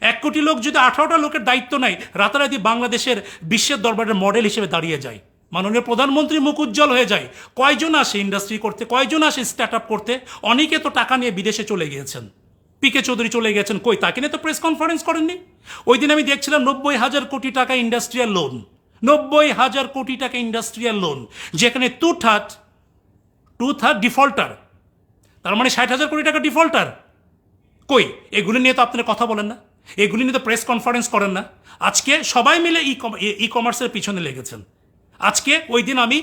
1 কোটি লোক যদি 18টা লোকের দায়িত্ব নেয়, রাতারাতি বাংলাদেশের বিশ্বের দরবারের মডেল হিসেবে দাঁড়িয়ে যায়, মাননীয় প্রধানমন্ত্রী মুখ উজ্জ্বল হয়ে যায়। কয়জন আসে ইন্ডাস্ট্রি করতে, কয়জন আসে স্টার্ট আপ করতে? অনেকে তো টাকা নিয়ে বিদেশে চলে গিয়েছেন। পিকে চৌধুরী চলে গেছেন, কই তাকে নিয়ে তো প্রেস কনফারেন্স করেননি। ওই দিন আমি দেখছিলাম 90,000 কোটি টাকা ইন্ডাস্ট্রিয়াল লোন, 90,000 কোটি টাকা ইন্ডাস্ট্রিয়াল লোন, যেখানে টু থার্ড ডিফল্টার, তার মানে 60,000 কোটি টাকা ডিফল্টার। কই এগুলি নিয়ে তো আপনারা কথা বলেন না, এগুলি নিয়ে তো প্রেস কনফারেন্স করেন না। আজকে সবাই মিলে ই কমার্সের পিছনে লেগেছেন। আজকে ওই দিন আমি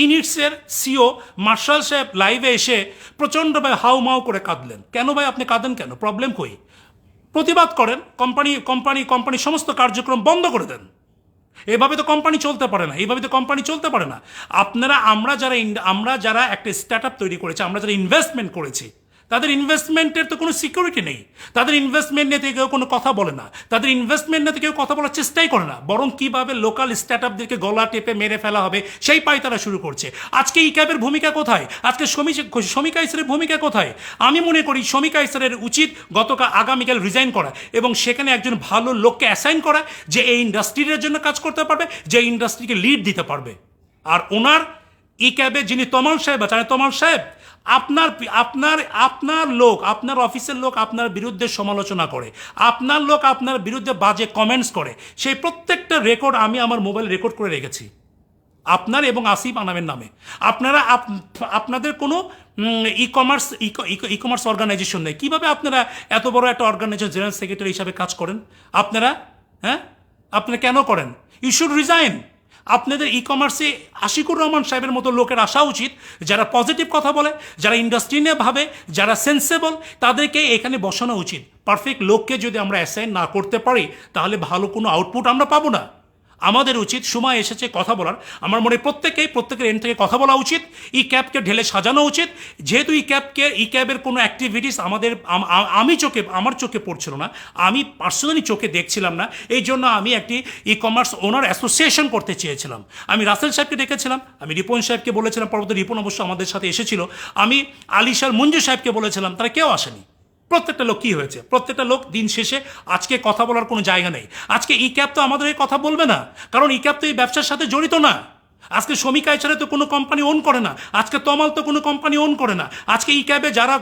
ইনিটসের সিও মার্শাল সাহেব লাইভে এসে প্রচণ্ডভাবে হাউ মাউ করে কাঁদলেন। কেন ভাই আপনি কাঁদেন কেন? প্রবলেম কই? প্রতিবাদ করেন, কোম্পানি সমস্ত কার্যক্রম বন্ধ করে দেন। এভাবে তো কোম্পানি চলতে পারে না। আমরা যারা একটা স্টার্ট আপ তৈরি করেছি, আমরা যারা ইনভেস্টমেন্ট করেছি, তাদের ইনভেস্টমেন্টের তো কোনো সিকিউরিটি নেই। তাদের ইনভেস্টমেন্ট নিয়ে কেউ কোনো কথা বলে না, তাদের ইনভেস্টমেন্ট নিয়ে কেউ কথা বলার চেষ্টাই করে না, বরং কিভাবে লোকাল স্টার্ট আপদেরকে গলা টেপে মেরে ফেলা হবে সেই পাই তারা শুরু করছে। আজকে ই ক্যাবের ভূমিকা কোথায়? আজকে শমিকা ইসরের ভূমিকা কোথায়? আমি মনে করি শমিকা ইসরের উচিত আগামীকাল রিজাইন করা এবং সেখানে একজন ভালো লোককে অ্যাসাইন করা, যে এই ইন্ডাস্ট্রির জন্য কাজ করতে পারবে, যে ইন্ডাস্ট্রিকে লিড দিতে পারবে। আর ওনার ই ক্যাবে যিনি তমাল সাহেব আছেন, তমাল সাহেব আপনার অফিসের লোক আপনার বিরুদ্ধে সমালোচনা করে, আপনার লোক আপনার বিরুদ্ধে বাজে কমেন্টস করে, সেই প্রত্যেকটা রেকর্ড আমি আমার মোবাইল রেকর্ড করে রেখেছি আপনার এবং আসিফ আনামের নামে। আপনাদের কোনো ই কমার্স অর্গানাইজেশন নেই, কিভাবে আপনারা এত বড় একটা অর্গানাইজেশন জেনারেল সেক্রেটারি হিসাবে কাজ করেন? আপনারা কেন করেন? You should resign. আপনাদের ই কমার্সে আশিকুর রহমান সাহেবের মতো লোকের আসা উচিত, যারা পজিটিভ কথা বলে, যারা ইন্ডাস্ট্রি নিয়ে ভাবে, যারা সেন্সেবল, তাদেরকে এখানে বসানো উচিত। পারফেক্ট লোককে যদি আমরা অ্যাসাইন না করতে পারি, তাহলে ভালো কোনো আউটপুট আমরা পাবো না। আমাদের উচিত, সময় এসেছে কথা বলার। আমার মনে প্রত্যেকের এন্ড থেকে কথা বলা উচিত, ই ক্যাবকে ঢেলে সাজানো উচিত। যেহেতু ই ক্যাবের কোনো অ্যাক্টিভিটিস আমার চোখে পড়ছিল না, আমি পার্সোনালি চোখে দেখছিলাম না, এই জন্য আমি একটি ই কমার্স ওনার অ্যাসোসিয়েশন করতে চেয়েছিলাম। আমি রাসেল সাহেবকে ডেকেছিলাম, আমি রিপন সাহেবকে বলেছিলাম, পরবর্তী রিপন অবশ্য আমাদের সাথে এসেছিল, আমি আলিশার মঞ্জু সাহেবকে বলেছিলাম, তারা কেউ আসেনি। প্রত্যেকটা লোক কি হয়েছে? প্রত্যেকটা লোক দিন শেষে আজকে কথা বলার কোনো জায়গা নেই। আজকে ই ক্যাব তো আমাদের এই কথা বলবে না, কারণ ই ক্যাব তো এই ব্যবসার সাথে জড়িত না। আজকে শমিকা ছাড়া তো কোনো কোম্পানি ওন করে না, আজকে তমাল তো কোনো কোম্পানি ওন করে না। আজকে ই ক্যাবে যারা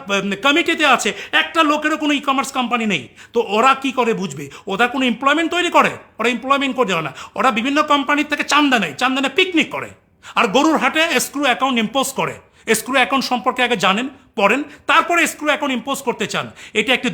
কমিটিতে আছে, একটা লোকেরও কোনো ই কমার্স কোম্পানি নেই। তো ওরা কি করে বুঝবে? ওরা কোনো এমপ্লয়মেন্ট তৈরি করে? ওরা এমপ্লয়মেন্ট করে না, ওরা বিভিন্ন কোম্পানির থেকে চান্দা নেয়, চান্দা পিকনিক করে, আর গরুর হাটে এসক্রু অ্যাকাউন্ট ইম্পোজ করে। এসক্রু অ্যাকাউন্ট সম্পর্কে আগে জানেন, পড়েন, তারপরে এসক্রু অ্যাকাউন্ট ইম্পোজ করতে চান। এটা একটি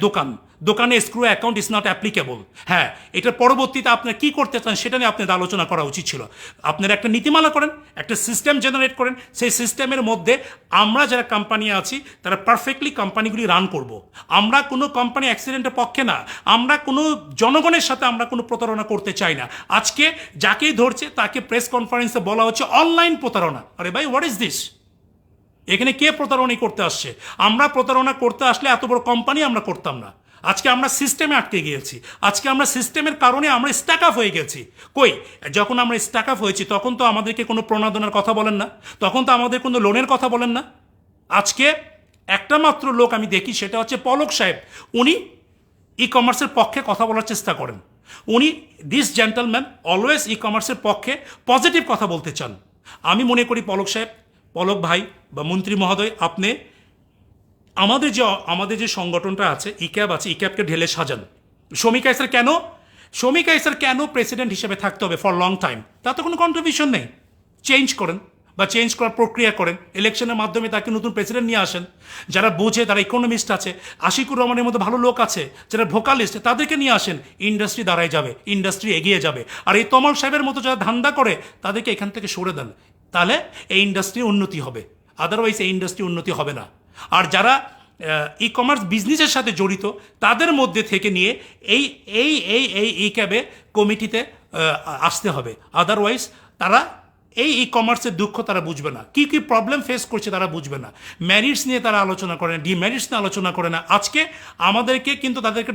দোকানে এসক্রু অ্যাকাউন্ট ইজ নট অ্যাপ্লিকেবল। হ্যাঁ, এটার পরবর্তীতে আপনার কি করতে চান সেটা নিয়ে আপনাদের আলোচনা করা উচিত ছিল। আপনারা একটা নীতিমালা করেন, একটা সিস্টেম জেনারেট করেন, সেই সিস্টেমের মধ্যে আমরা যারা কোম্পানি আছি তারা পারফেক্টলি কোম্পানিগুলি রান করব। আমরা কোনো কোম্পানি অ্যাক্সিডেন্টের পক্ষে না, আমরা কোনো জনগণের সাথে আমরা কোনো প্রতারণা করতে চাই না। আজকে যাকেই ধরছে তাকে প্রেস কনফারেন্সে বলা হচ্ছে অনলাইন প্রতারণা। আরে ভাই, হোয়াট ইজ দিস? এখানে কে প্রতারণা করতে আসছে? আমরা প্রতারণা করতে আসলে এত বড় কোম্পানি আমরা করতাম না। আজকে আমরা সিস্টেমে আটকে গিয়েছি, আজকে আমরা সিস্টেমের কারণে আমরা স্ট্যাক আপ হয়ে গেছি। কই, যখন আমরা স্ট্যাক আপ হয়েছি তখন তো আমাদেরকে কোনো প্রণোদনার কথা বলেন না, তখন তো আমাদের কোনো লোনের কথা বলেন না। আজকে একটা মাত্র লোক আমি দেখি, সেটা হচ্ছে পলক সাহেব। উনি ই কমার্সের পক্ষে কথা বলার চেষ্টা করেন। উনি, দিস জেন্টলম্যান অলওয়েজ ই কমার্সের পক্ষে পজিটিভ কথা বলতে চান। আমি মনে করি পলক ভাই বা মন্ত্রী মহোদয়, আমাদের যে সংগঠনটা আছে ইক্যাব আছে, ইক্যাবকে ঢেলে সাজান। শমিক আইসার কেন প্রেসিডেন্ট হিসেবে থাকতে হবে ফর লং টাইম, তাতে কোনো কন্ট্রিবিউশন নেই। চেঞ্জ করেন বা চেঞ্জ করার প্রক্রিয়া করেন, ইলেকশনের মাধ্যমে তাকে নতুন প্রেসিডেন্ট নিয়ে আসেন। যারা বোঝে, তারা ইকোনমিস্ট আছে, আশিকুর রহমানের মতো ভালো লোক আছে যারা ভোকালিস্ট, তাদেরকে নিয়ে আসেন। ইন্ডাস্ট্রি দাঁড়ায় যাবে, ইন্ডাস্ট্রি এগিয়ে যাবে। আর এই তমল সাহেবের মতো যারা ধান্দা করে তাদেরকে এখান থেকে সরে দেন, তাহলে এই ইন্ডাস্ট্রির উন্নতি হবে, আদারওয়াইজ এই ইন্ডাস্ট্রি উন্নতি হবে না। আর যারা ই কমার্স বিজনেসের সাথে জড়িত তাদের মধ্যে থেকে নিয়ে এই এই এই এই ই ক্যাবে কমিটিতে আসতে হবে, আদারওয়াইজ তারা এই ই কমার্সের দুঃখ তারা বুঝবে না, কী কী প্রবলেম ফেস করছে তারা বুঝবে না। ম্যারিটস নিয়ে তারা আলোচনা করে না, ডিম্যারিটস নিয়ে আলোচনা করে না। আজকে আমাদেরকে কিন্তু তাদেরকে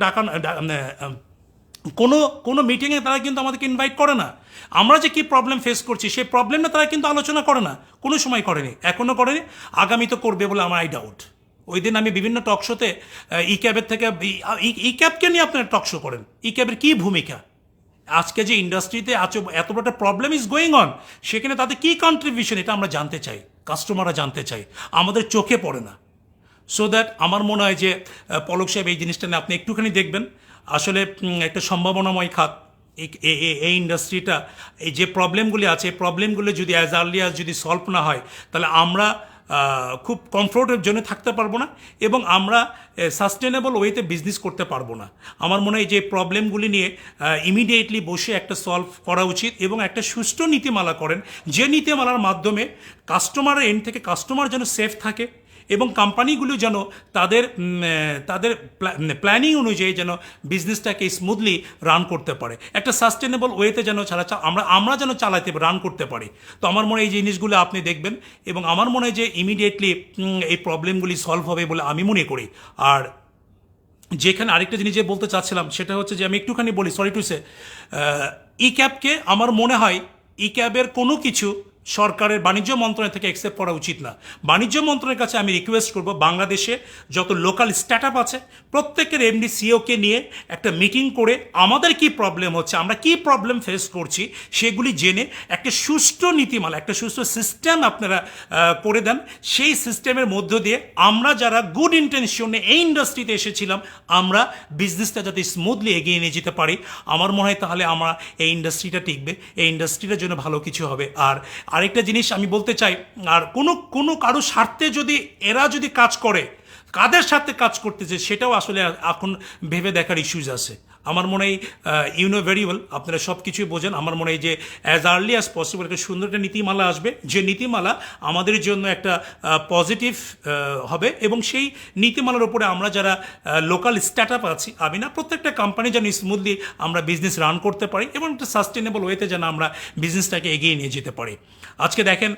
কোনো মিটিংয়ে তারা কিন্তু আমাদেরকে ইনভাইট করে না। আমরা যে কী প্রবলেম ফেস করছি সেই প্রবলেমটা তারা কিন্তু আলোচনা করে না, কোনো সময় করেনি, এখনও করেনি, আগামী তো করবে বলে আমার ডাউট। ওই দিন আমি বিভিন্ন টক শোতে ই ক্যাবের থেকে ই ক্যাবকে নিয়ে আপনারা টক শো করেন, ই ক্যাবের কী ভূমিকা, আজকে যে ইন্ডাস্ট্রিতে এত বড় একটা প্রবলেম ইজ গোয়িং অন, সেখানে তাদের কী কন্ট্রিবিউশন এটা আমরা জানতে চাই, কাস্টমাররা জানতে চাই, আমাদের চোখে পড়ে না। সো দ্যাট আমার মনে হয় যে পলক সাহেব এই জিনিসটা নিয়ে আপনি একটুখানি দেখবেন। আসলে একটা সম্ভাবনাময় খাত এই ইন্ডাস্ট্রিটা, এই যে প্রবলেমগুলি আছে, এই প্রবলেমগুলো যদি অ্যাজ আর্লি অ্যাজ যদি সলভ না হয়, তাহলে আমরা খুব কমফোর্টের জন্য থাকতে পারবো না এবং আমরা সাস্টেনেবল ওয়েতে বিজনেস করতে পারবো না। আমার মনে হয় যে প্রবলেমগুলি নিয়ে ইমিডিয়েটলি বসে একটা সলভ করা উচিত এবং একটা সুষ্ঠু নীতিমালা করেন, যে নীতিমালার মাধ্যমে কাস্টমারের এন্ড থেকে কাস্টমার যেন সেফ থাকে এবং কোম্পানিগুলো যেন তাদের প্ল্যানিং অনুযায়ী যেন বিজনেসটাকে স্মুথলি রান করতে পারে, একটা সাস্টেনেবল ওয়েতে যেন আমরা যেন চালাতে রান করতে পারি। তো আমার মনে হয় এই জিনিসগুলো আপনি দেখবেন এবং আমার মনে হয় যে ইমিডিয়েটলি এই প্রবলেমগুলি সলভ হবে বলে আমি মনে করি। আর যেখানে আরেকটা জিনিস যে বলতে চাচ্ছিলাম সেটা হচ্ছে যে আমি একটুখানি বলি, সরি টু সে, ই ক্যাবকে আমার মনে হয় ই ক্যাবের কোনো কিছু সরকারের বাণিজ্য মন্ত্রণালয় থেকে অ্যাকসেপ্ট করা উচিত না। বাণিজ্য মন্ত্রণালয়ের কাছে আমি রিকোয়েস্ট করব, বাংলাদেশে যত লোকাল স্টার্ট আপ আছে প্রত্যেকের এমডি সিওকে নিয়ে একটা মিটিং করে আমাদের কি প্রবলেম হচ্ছে, আমরা কি প্রবলেম ফেস করছি সেগুলি জেনে একটা সুষ্ঠু নীতিমালা, একটা সুষ্ঠু সিস্টেম আপনারা করে দেন। সেই সিস্টেমের মধ্য দিয়ে আমরা যারা গুড ইন্টেনশনে এই ইন্ডাস্ট্রিতে এসেছিলাম, আমরা বিজনেসটা যাতে স্মুথলি এগিয়ে নিয়ে যেতে পারি, আমার মনে হয় তাহলে আমরা এই ইন্ডাস্ট্রিটা টিকবে, এই ইন্ডাস্ট্রিটার জন্য ভালো কিছু হবে। আর আরেকটা জিনিস আমি বলতে চাই, আর কোনো কারো স্বার্থে যদি এরা যদি কাজ করে, কাদের সাথে কাজ করতেছে সেটাও আসলে এখন ভেবে দেখার ইস্যুজ আছে। আমার মনে হয় ইউনো ভেরি ওয়েল, আপনারা সব কিছুই বোঝেন। আমার মনে হয় যে অ্যাজ আর্লি অ্যাজ পসিবল একটা সুন্দর একটা নীতিমালা আসবে, যে নীতিমালা আমাদের জন্য একটা পজিটিভ হবে এবং সেই নীতিমালার উপরে আমরা যারা লোকাল স্টার্ট আপ আছি, আমি না, প্রত্যেকটা কোম্পানি যেন স্মুথলি আমরা বিজনেস রান করতে পারি এবং একটা সাস্টেনেবল ওয়েতে যেন আমরা বিজনেসটাকে এগিয়ে নিয়ে যেতে পারি। আজকে দেখেন,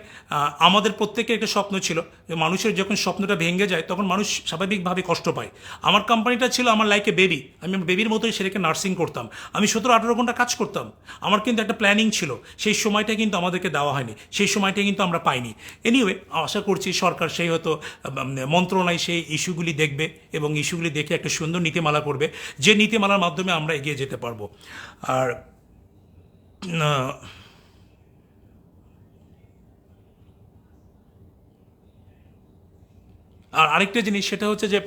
আমাদের প্রত্যেকের একটা স্বপ্ন ছিল যে মানুষের যখন স্বপ্নটা ভেঙে যায় তখন মানুষ স্বাভাবিকভাবে কষ্ট পায়। আমার কোম্পানিটা ছিল আমার লাইকে বেবি, আমি আমার বেবির মতোই সেটাকে নার্সিং করতাম, আমি 17-18 ঘন্টা কাজ করতাম, আমার কিন্তু একটা প্ল্যানিং ছিল, সেই সময়টা কিন্তু আমাদেরকে দেওয়া হয়নি, সেই সময়টা কিন্তু আমরা পাইনি। এনিওয়ে, আশা করছি সরকার সেই হয়তো মন্ত্রণালয় সেই ইস্যুগুলি দেখবে এবং ইস্যুগুলি দেখে একটা সুন্দর নীতিমালা করবে, যে নীতিমালার মাধ্যমে আমরা এগিয়ে যেতে পারবো। আর আরেকটা জিনিস সেটা হচ্ছে যে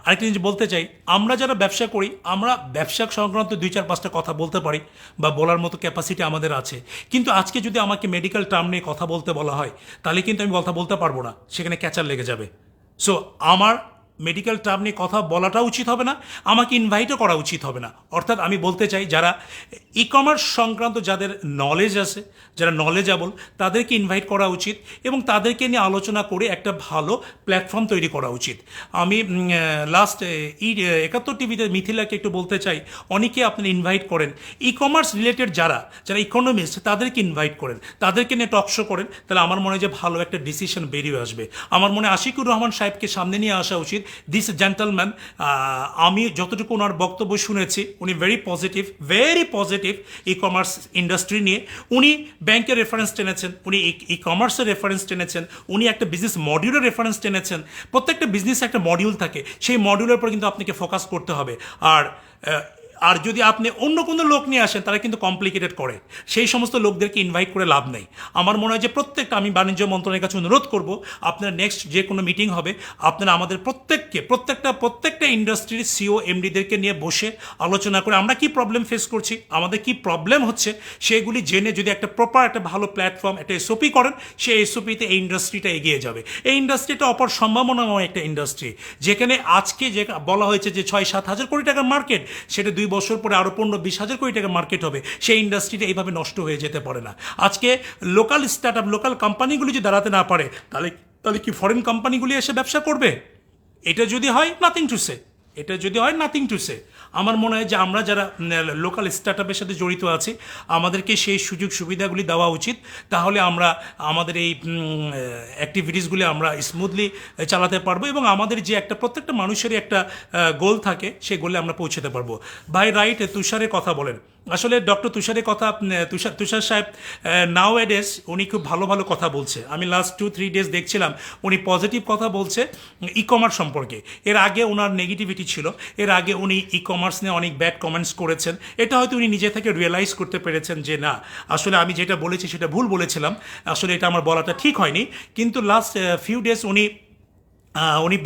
আরেকটা জিনিস বলতে চাই, আমরা যারা ব্যবসা করি, আমরা ব্যবসা সংক্রান্ত 2-4-5টা কথা বলতে পারি বা বলার মতো ক্যাপাসিটি আমাদের আছে, কিন্তু আজকে যদি আমাকে মেডিকেল টার্ম নিয়ে কথা বলতে বলা হয় তাহলে কিন্তু আমি কথা বলতে পারবো না, সেখানে ক্যাচার লেগে যাবে। সো আমার মেডিকেল টার্ম নিয়ে কথা বলাটা উচিত হবে না, আমাকে ইনভাইটও করা উচিত হবে না। অর্থাৎ আমি বলতে চাই যারা ই কমার্স সংক্রান্ত যাদের নলেজ আছে, যারা নলেজেবল, তাদেরকে ইনভাইট করা উচিত এবং তাদেরকে নিয়ে আলোচনা করে একটা ভালো প্ল্যাটফর্ম তৈরি করা উচিত। আমি লাস্ট 71 টিভিতে মিথিলাকে একটু বলতে চাই, অনেকে আপনারা ইনভাইট করেন, ই কমার্স রিলেটেড যারা ইকোনমিস্ট তাদেরকে ইনভাইট করেন, তাদেরকে নিয়ে টক শো করেন, তাহলে আমার মনে হয় যে ভালো একটা ডিসিশন বেরিয়ে আসবে। আমার মনে হয় আশিকুর রহমান সাহেবকে সামনে নিয়ে আসা উচিত। দিস জেন্টলম্যান, আমি যতটুকু ওনার বক্তব্য শুনেছি, উনি very positive e commerce industry নিয়ে। উনি ব্যাংকের রেফারেন্স টেনেছেন, উনি ই কমার্সের রেফারেন্স টেনেছেন, উনি একটা বিজনেস মডিউলের রেফারেন্স টেনেছেন। প্রত্যেকটা বিজনেসে একটা মডিউল থাকে, সেই মডিউলের উপর কিন্তু আপনাকে ফোকাস করতে হবে। আর আর যদি আপনি অন্য কোনো লোক নিয়ে আসেন তারা কিন্তু কমপ্লিকেটেড করে, সেই সমস্ত লোকদেরকে ইনভাইট করে লাভ নেই। আমার মনে হয় যে প্রত্যেকটা, আমি বাণিজ্য মন্ত্রণালয়ের কাছে অনুরোধ করব, আপনার নেক্সট যে কোনো মিটিং হবে আপনারা আমাদের প্রত্যেকটা ইন্ডাস্ট্রির সিও এমডিদেরকে নিয়ে বসে আলোচনা করে আমরা কি প্রবলেম ফেস করছি, আমাদের কি প্রবলেম হচ্ছে, সেগুলি জেনে যদি একটা প্রপার একটা ভালো প্ল্যাটফর্ম, একটা এসওপি করেন, সেই এসওপিতে এই ইন্ডাস্ট্রিটা এগিয়ে যাবে। এই ইন্ডাস্ট্রিটা অপর সম্ভাবনাময় একটা ইন্ডাস্ট্রি, যেখানে আজকে যে বলা হয়েছে যে 6-7 হাজার কোটি টাকার মার্কেট, সেটা 2 বছর পরে আরও 15-20 হাজার কোটি টাকার মার্কেট হবে। সেই ইন্ডাস্ট্রিটা এইভাবে নষ্ট হয়ে যেতে পারে না। আজকে লোকাল স্টার্ট আপ, লোকাল কোম্পানিগুলি যদি দাঁড়াতে না পারে, তাহলে কি ফরেন কোম্পানিগুলি এসে ব্যবসা করবে? এটা যদি হয় নাথিং টু সে। আমার মনে হয় যে আমরা যারা লোকাল স্টার্ট আপের সাথে জড়িত আছি, আমাদেরকে সেই সুযোগ সুবিধাগুলি দেওয়া উচিত। তাহলে আমরা আমাদের এই অ্যাক্টিভিটিসগুলি আমরা স্মুথলি চালাতে পারবো, এবং আমাদের যে একটা প্রত্যেকটা মানুষেরই একটা গোল থাকে, সেই গোলে আমরা পৌঁছাতে পারবো। ভাই রাইট, তুষারের কথা বলেন। আসলে ডক্টর তুষারের কথা, তুষার সাহেব নাও এডেস উনি খুব ভালো ভালো কথা বলছে। আমি লাস্ট 2-3 ডেজ দেখছিলাম উনি পজিটিভ কথা বলছে ই কমার্স সম্পর্কে। এর আগে ওনার নেগেটিভিটি ছিল, এর আগে উনি ই কমার্স নিয়ে অনেক ব্যাড কমেন্টস করেছেন। এটা হয়তো উনি নিজে থেকে রিয়েলাইজ করতে পেরেছেন যে না, আসলে আমি যেটা বলেছি সেটা ভুল বলেছিলাম, আসলে এটা আমার বলাটা ঠিক হয়নি। কিন্তু লাস্ট ফিউ ডেজ উনি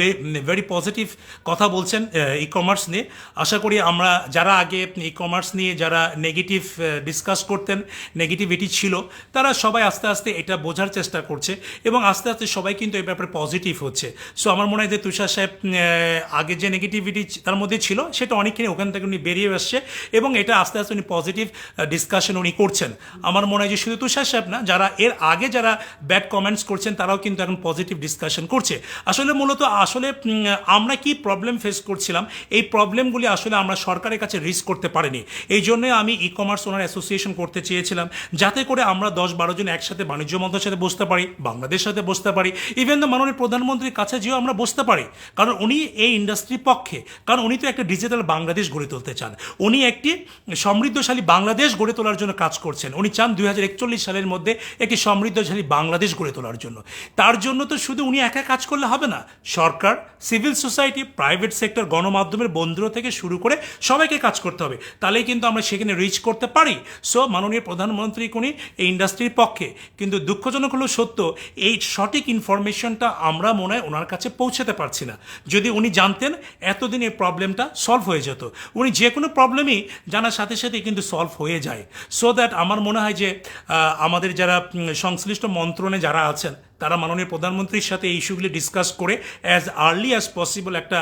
ভেরি পজিটিভ কথা বলছেন ই কমার্স নিয়ে। আশা করি আমরা যারা আগে ই কমার্স নিয়ে যারা নেগেটিভ ডিসকাস করতেন, নেগেটিভিটি ছিল, তারা সবাই আস্তে আস্তে এটা বোঝার চেষ্টা করছে, এবং আস্তে আস্তে সবাই কিন্তু এই ব্যাপারে পজিটিভ হচ্ছে। সো আমার মনে হয় যে তুষার সাহেব আগে যে নেগেটিভিটি তার মধ্যে ছিল, সেটা অনেকখানি ওখান থেকে উনি বেরিয়ে আসছে, এবং এটা আস্তে আস্তে উনি পজিটিভ ডিসকাশন উনি করছেন। আমার মনে হয় যে শুধু তুষার সাহেব না, যারা এর আগে যারা ব্যাড কমেন্টস করছেন তারাও কিন্তু এখন পজিটিভ ডিসকাশন করছে। আসলে মূলত আমরা কি প্রবলেম ফেস করছিলাম, এই প্রবলেমগুলি আসলে আমরা সরকারের কাছে রিস্ক করতে পারিনি। এই জন্যই আমি ই কমার্স ওনার অ্যাসোসিয়েশন করতে চেয়েছিলাম, যাতে করে আমরা 10-12 জন একসাথে বাণিজ্য মন্ত্রণালয়ের সাথে বসতে পারি, বাংলাদেশের সাথে বসতে পারি, ইভেন তো মাননীয় প্রধানমন্ত্রীর কাছে যেও আমরা বসতে পারি। কারণ উনি এই ইন্ডাস্ট্রির পক্ষে, কারণ উনি তো একটা ডিজিটাল বাংলাদেশ গড়ে তুলতে চান, উনি একটি সমৃদ্ধশালী বাংলাদেশ গড়ে তোলার জন্য কাজ করছেন। উনি চান 2041 সালের মধ্যে একটি সমৃদ্ধশালী বাংলাদেশ গড়ে তোলার জন্য। তার জন্য তো শুধু উনি একা কাজ করলে হবে না, সরকার, সিভিল সোসাইটি, প্রাইভেট সেক্টর, গণমাধ্যমের বন্ধুরা থেকে শুরু করে সবাইকে কাজ করতে হবে, তাহলেই কিন্তু আমরা সেখানে রিচ করতে পারি। সো মাননীয় প্রধানমন্ত্রী উনি এই ইন্ডাস্ট্রির পক্ষে, কিন্তু দুঃখজনক হলো সত্য, এই সঠিক ইনফরমেশনটা আমরা মনে হয় ওনার কাছে পৌঁছাতে পারছি না। যদি উনি জানতেন, এতদিন এই প্রবলেমটা সলভ হয়ে যেত। উনি যে কোনো প্রবলেমই জানার সাথে সাথে কিন্তু সলভ হয়ে যায়। সো দ্যাট আমার মনে হয় যে আমাদের যারা সংশ্লিষ্ট মন্ত্রণে যারা আছেন, তারা মাননীয় প্রধানমন্ত্রীর সাথে এই ইস্যুগুলি ডিসকাস করে অ্যাজ আর্লি অ্যাজ পসিবল একটা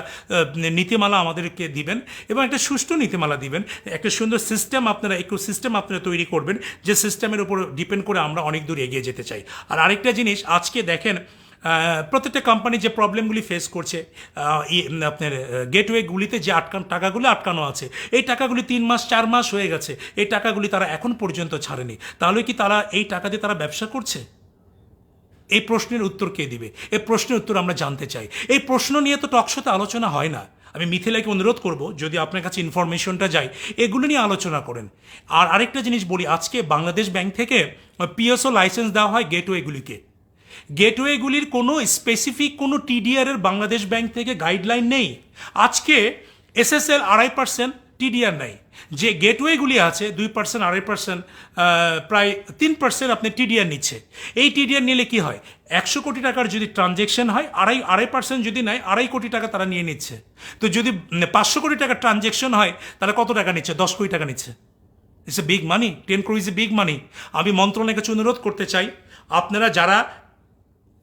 নীতিমালা আমাদেরকে দিবেন, এবং একটা সুষ্ঠু নীতিমালা দিবেন, একটা সুন্দর সিস্টেম আপনারা তৈরি করবেন, যে সিস্টেমের উপর ডিপেন্ড করে আমরা অনেক দূর এগিয়ে যেতে চাই। আর আরেকটা জিনিস, আজকে দেখেন প্রত্যেকটা কোম্পানি যে প্রবলেমগুলি ফেস করছে, আপনার গেটওয়েগুলিতে যে টাকাগুলো আটকানো আছে, এই টাকাগুলি 3 মাস 4 মাস হয়ে গেছে, এই টাকাগুলি তারা এখন পর্যন্ত ছাড়েনি। তাহলে কি তারা এই টাকা দিয়ে তারা ব্যবসা করছে? এই প্রশ্নের উত্তর কে দিবে? এই প্রশ্নের উত্তর আমরা জানতে চাই। এই প্রশ্ন নিয়ে তো টকশোতে আলোচনা হয় না। আমি মিথিলাকে অনুরোধ করব, যদি আপনার কাছে ইনফরমেশনটা যায়, এগুলো নিয়ে আলোচনা করেন। আর আরেকটা জিনিস বলি, আজকে বাংলাদেশ ব্যাংক থেকে পিএসও লাইসেন্স দেওয়া হয় গেটওয়েগুলিকে। গেটওয়েগুলির কোনো স্পেসিফিক কোনো টিডিআর এর বাংলাদেশ ব্যাংক থেকে গাইডলাইন নেই। আজকে এসএসএল 2.5% টিডিআর নাই। যে গেটওয়েগুলি আছে 2%, 2.5%, প্রায় 3% আপনি টিডিআর নিচ্ছে। এই টিডিআর নিলে কি হয়, 100 কোটি টাকার যদি ট্রানজেকশন হয়, 2.5% যদি নেয়, 2.5 কোটি টাকা তারা নিয়ে নিচ্ছে। তো যদি 500 কোটি টাকার ট্রানজেকশন হয়, তাহলে কত টাকা নিচ্ছে? 10 কোটি টাকা নিচ্ছে। It's a big money, 10 crore is a big মানি। আমি মন্ত্রণালয়ের কাছে অনুরোধ করতে চাই, আপনারা যারা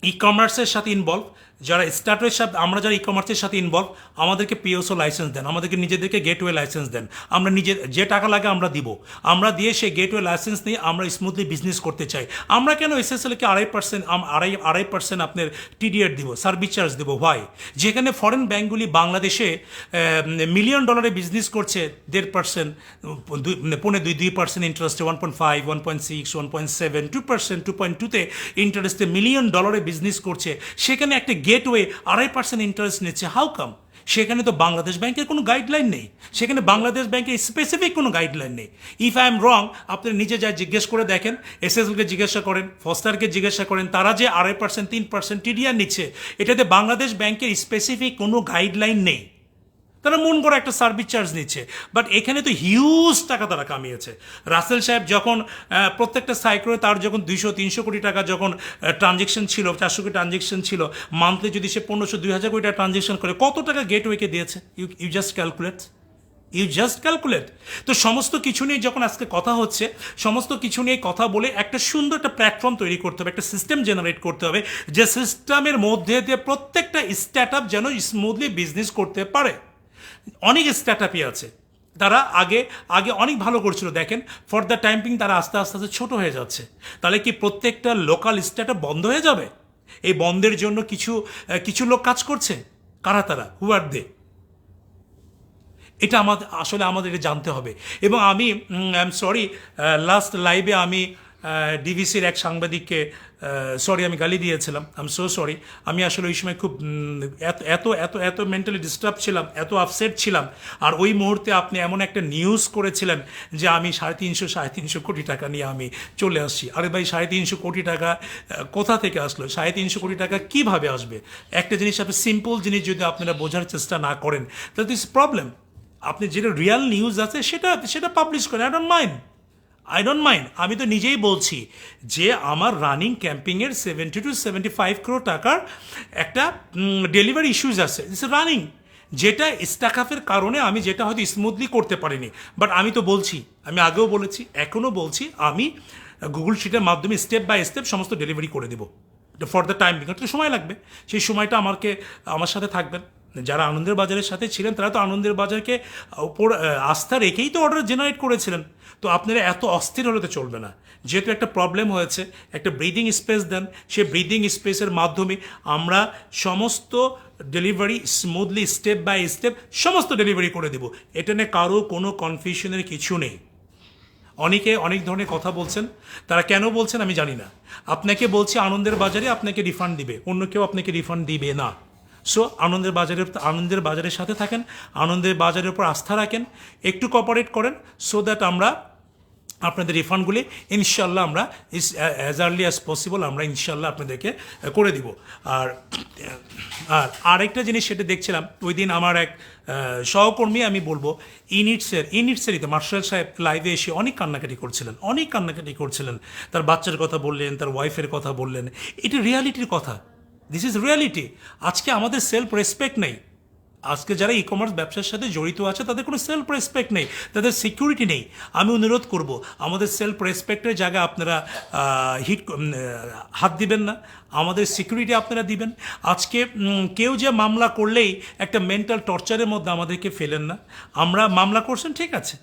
ই কমার্সের সাথে ইনভলভ, যারা স্টার্টের সাথে, আমরা যারা ই কমার্সের সাথে ইনভলভ, আমাদেরকে পিএসও লাইসেন্স দেন, আমাদেরকে নিজেদেরকে গেটওয়ে লাইসেন্স দেন। আমরা যে টাকা লাগে আমরা দিব, আমরা দিয়ে সেই গেটওয়ে লাইসেন্স নিয়ে আমরা স্মুথলি বিজনেস করতে চাই। আমরা কেন এসএসএলকে 2.5% আপনার টিডিআর দিব, সার্ভিস চার্জ দেবো? ভাই, যেখানে ফরেন ব্যাঙ্কগুলি বাংলাদেশে $1 মিলিয়ন বিজনেস করছে 1.5%, 2% ইন্টারেস্টে, 1.5, 1.6, 1.7, 2%, 2.2-তে ইন্টারেস্টে $1 মিলিয়ন বিজনেস করছে, সেখানে একটা গেটওয়ে 2.5% ইন্টারেস্ট নিচ্ছে। How come? সেখানে তো বাংলাদেশ ব্যাংকের কোনো গাইডলাইন নেই, সেখানে বাংলাদেশ ব্যাংকের স্পেসিফিক কোনো গাইডলাইন নেই। ইফ আই এম রং, আপনি নিজে যা জিজ্ঞেস করে দেখেন, এসএসএলকে জিজ্ঞাসা করেন, ফস্টারকে জিজ্ঞাসা করেন, তারা যে 2.5%, 3% টিডিআর নিচ্ছে, এটাতে বাংলাদেশ ব্যাংকের স্পেসিফিক কোনো গাইডলাইন নেই। তারা মন করে একটা সার্ভিস চার্জ নিচ্ছে, বাট এখানে তো হিউজ টাকা তারা কামিয়েছে। রাসেল সাহেব যখন প্রত্যেকটা সাইক্লোনে তার যখন 200-300 কোটি টাকা যখন ট্রানজেকশন ছিল, 400 কোটি ট্রানজেকশন ছিল, মান্থলি যদি সে 1500-2000 কোটি টাকা ট্রানজেকশন করে, কত টাকা গেটওয়েকে দিয়েছে? You just calculate. তো সমস্ত কিছু নিয়ে যখন আজকে কথা হচ্ছে, সমস্ত কিছু নিয়ে কথা বলে একটা সুন্দর একটা প্ল্যাটফর্ম তৈরি করতে হবে, একটা সিস্টেম জেনারেট করতে হবে, যে সিস্টেমের মধ্যে দিয়ে প্রত্যেকটা স্টার্ট আপ যেন স্মুথলি বিজনেস করতে পারে। অনেক স্টার্ট আপই আছে, তারা আগে আগে অনেক ভালো করছিল, দেখেন ফর দ্য টাইমিং তারা আস্তে আস্তে আস্তে ছোট হয়ে যাচ্ছে। তাহলে কি প্রত্যেকটা লোকাল স্টার্ট আপ বন্ধ হয়ে যাবে? এই বন্ধের জন্য কিছু কিছু লোক কাজ করছে, কারা তারা? হু আর দে? এটা আমাদের এটা জানতে হবে। এবং আমি আই এম সরি, লাস্ট লাইভে আমি ডিভিসির এক সাংবাদিককে আমি গালি দিয়েছিলাম। I am so sorry. আমি আসলে ওই সময় খুব এত এত এত এত মেন্টালি ডিস্টার্ব ছিলাম, এত আপসেট ছিলাম। আর ওই মুহূর্তে আপনি এমন একটা নিউজ করেছিলেন যে আমি 350 কোটি টাকা নিয়ে আমি চলে আসছি। আরে ভাই, 350 কোটি টাকা কোথা থেকে আসলো? 350 কোটি টাকা কিভাবে আসবে? একটা জিনিস, আপনি সিম্পল জিনিস যদি আপনারা বোঝার চেষ্টা না করেন, তাহলে দিস প্রবলেম। আপনি যেটা রিয়াল নিউজ আছে সেটা পাবলিশ করেন। I don't mind. আমি তো নিজেই বলছি যে আমার রানিং ক্যাম্পিংয়ের 70-75 crore টাকার একটা ডেলিভারি ইস্যুজ আছে, ইটস রানিং, যেটা স্টাকআপের কারণে আমি যেটা হয়তো স্মুথলি করতে পারিনি। বাট আমি তো বলছি, আমি আগেও বলেছি, এখনও বলছি, আমি গুগল শিটের মাধ্যমে স্টেপ বাই স্টেপ সমস্ত ডেলিভারি করে দেবো ফর দ্য টাইম বিং। একটু সময় লাগবে, সেই সময়টা আমার সাথে থাকবেন। যারা আনন্দের বাজারের সাথে ছিলেন তারা তো আনন্দের বাজারকে উপর আস্থা রেখেই তো অর্ডার জেনারেট করেছিলেন। তো আপনারা এত অস্থির হলে তো চলবে না। যেহেতু একটা প্রবলেম হয়েছে, একটা ব্রিদিং স্পেস দেন। সেই ব্রিদিং স্পেসের মাধ্যমে আমরা সমস্ত delivery smoothly step by step সমস্ত ডেলিভারি করে দেব। এটা নিয়ে কারো কোনো কনফিউশনের কিছু নেই। অনেকে অনেক ধরনের কথা বলছেন, তারা কেন বলছেন আমি জানি না। আপনাকে বলছি আনন্দের বাজারে আপনাকে রিফান্ড দিবে, অন্য কেউ আপনাকে রিফান্ড দিবে না। সো আনন্দের বাজারের সাথে থাকেন, আনন্দের বাজারের উপর আস্থা রাখেন, একটু কোঅপারেট করেন, সো দ্যাট আমরা আপনাদের রিফান্ডগুলি ইনশাল্লাহ আমরা অ্যাজ আর্লি অ্যাজ পসিবল আমরা ইনশাল্লাহ আপনাদেরকে করে দিব। আর আরেকটা জিনিস সেটা দেখছিলাম ওই দিন আমার এক সহকর্মী, আমি বলবো ইনিটসেরই তো মার্শাল সাহেব লাইভে এসে অনেক কান্নাকাটি করছিলেন। তার বাচ্চার কথা বললেন, তার ওয়াইফের কথা বললেন। এটা রিয়ালিটির কথা, দিস ইজ রিয়ালিটি। আজকে আমাদের সেলফ রেসপেক্ট নেই। আজকে যারা ই কমার্স ব্যবসার সাথে জড়িত আছে তাদের কোনো সেলফ রেসপেক্ট নেই, তাদের সিকিউরিটি নেই। আমি অনুরোধ করব, আমাদের সেলফ রেসপেক্টের জায়গায় আপনারা হাত দিবেন না, আমাদের সিকিউরিটি আপনারা দিবেন। আজকে কেউ যে মামলা করলেই একটা মেন্টাল টর্চারের মধ্যে আমাদেরকে ফেলেন না। আমরা মামলা করছেন, ঠিক আছে,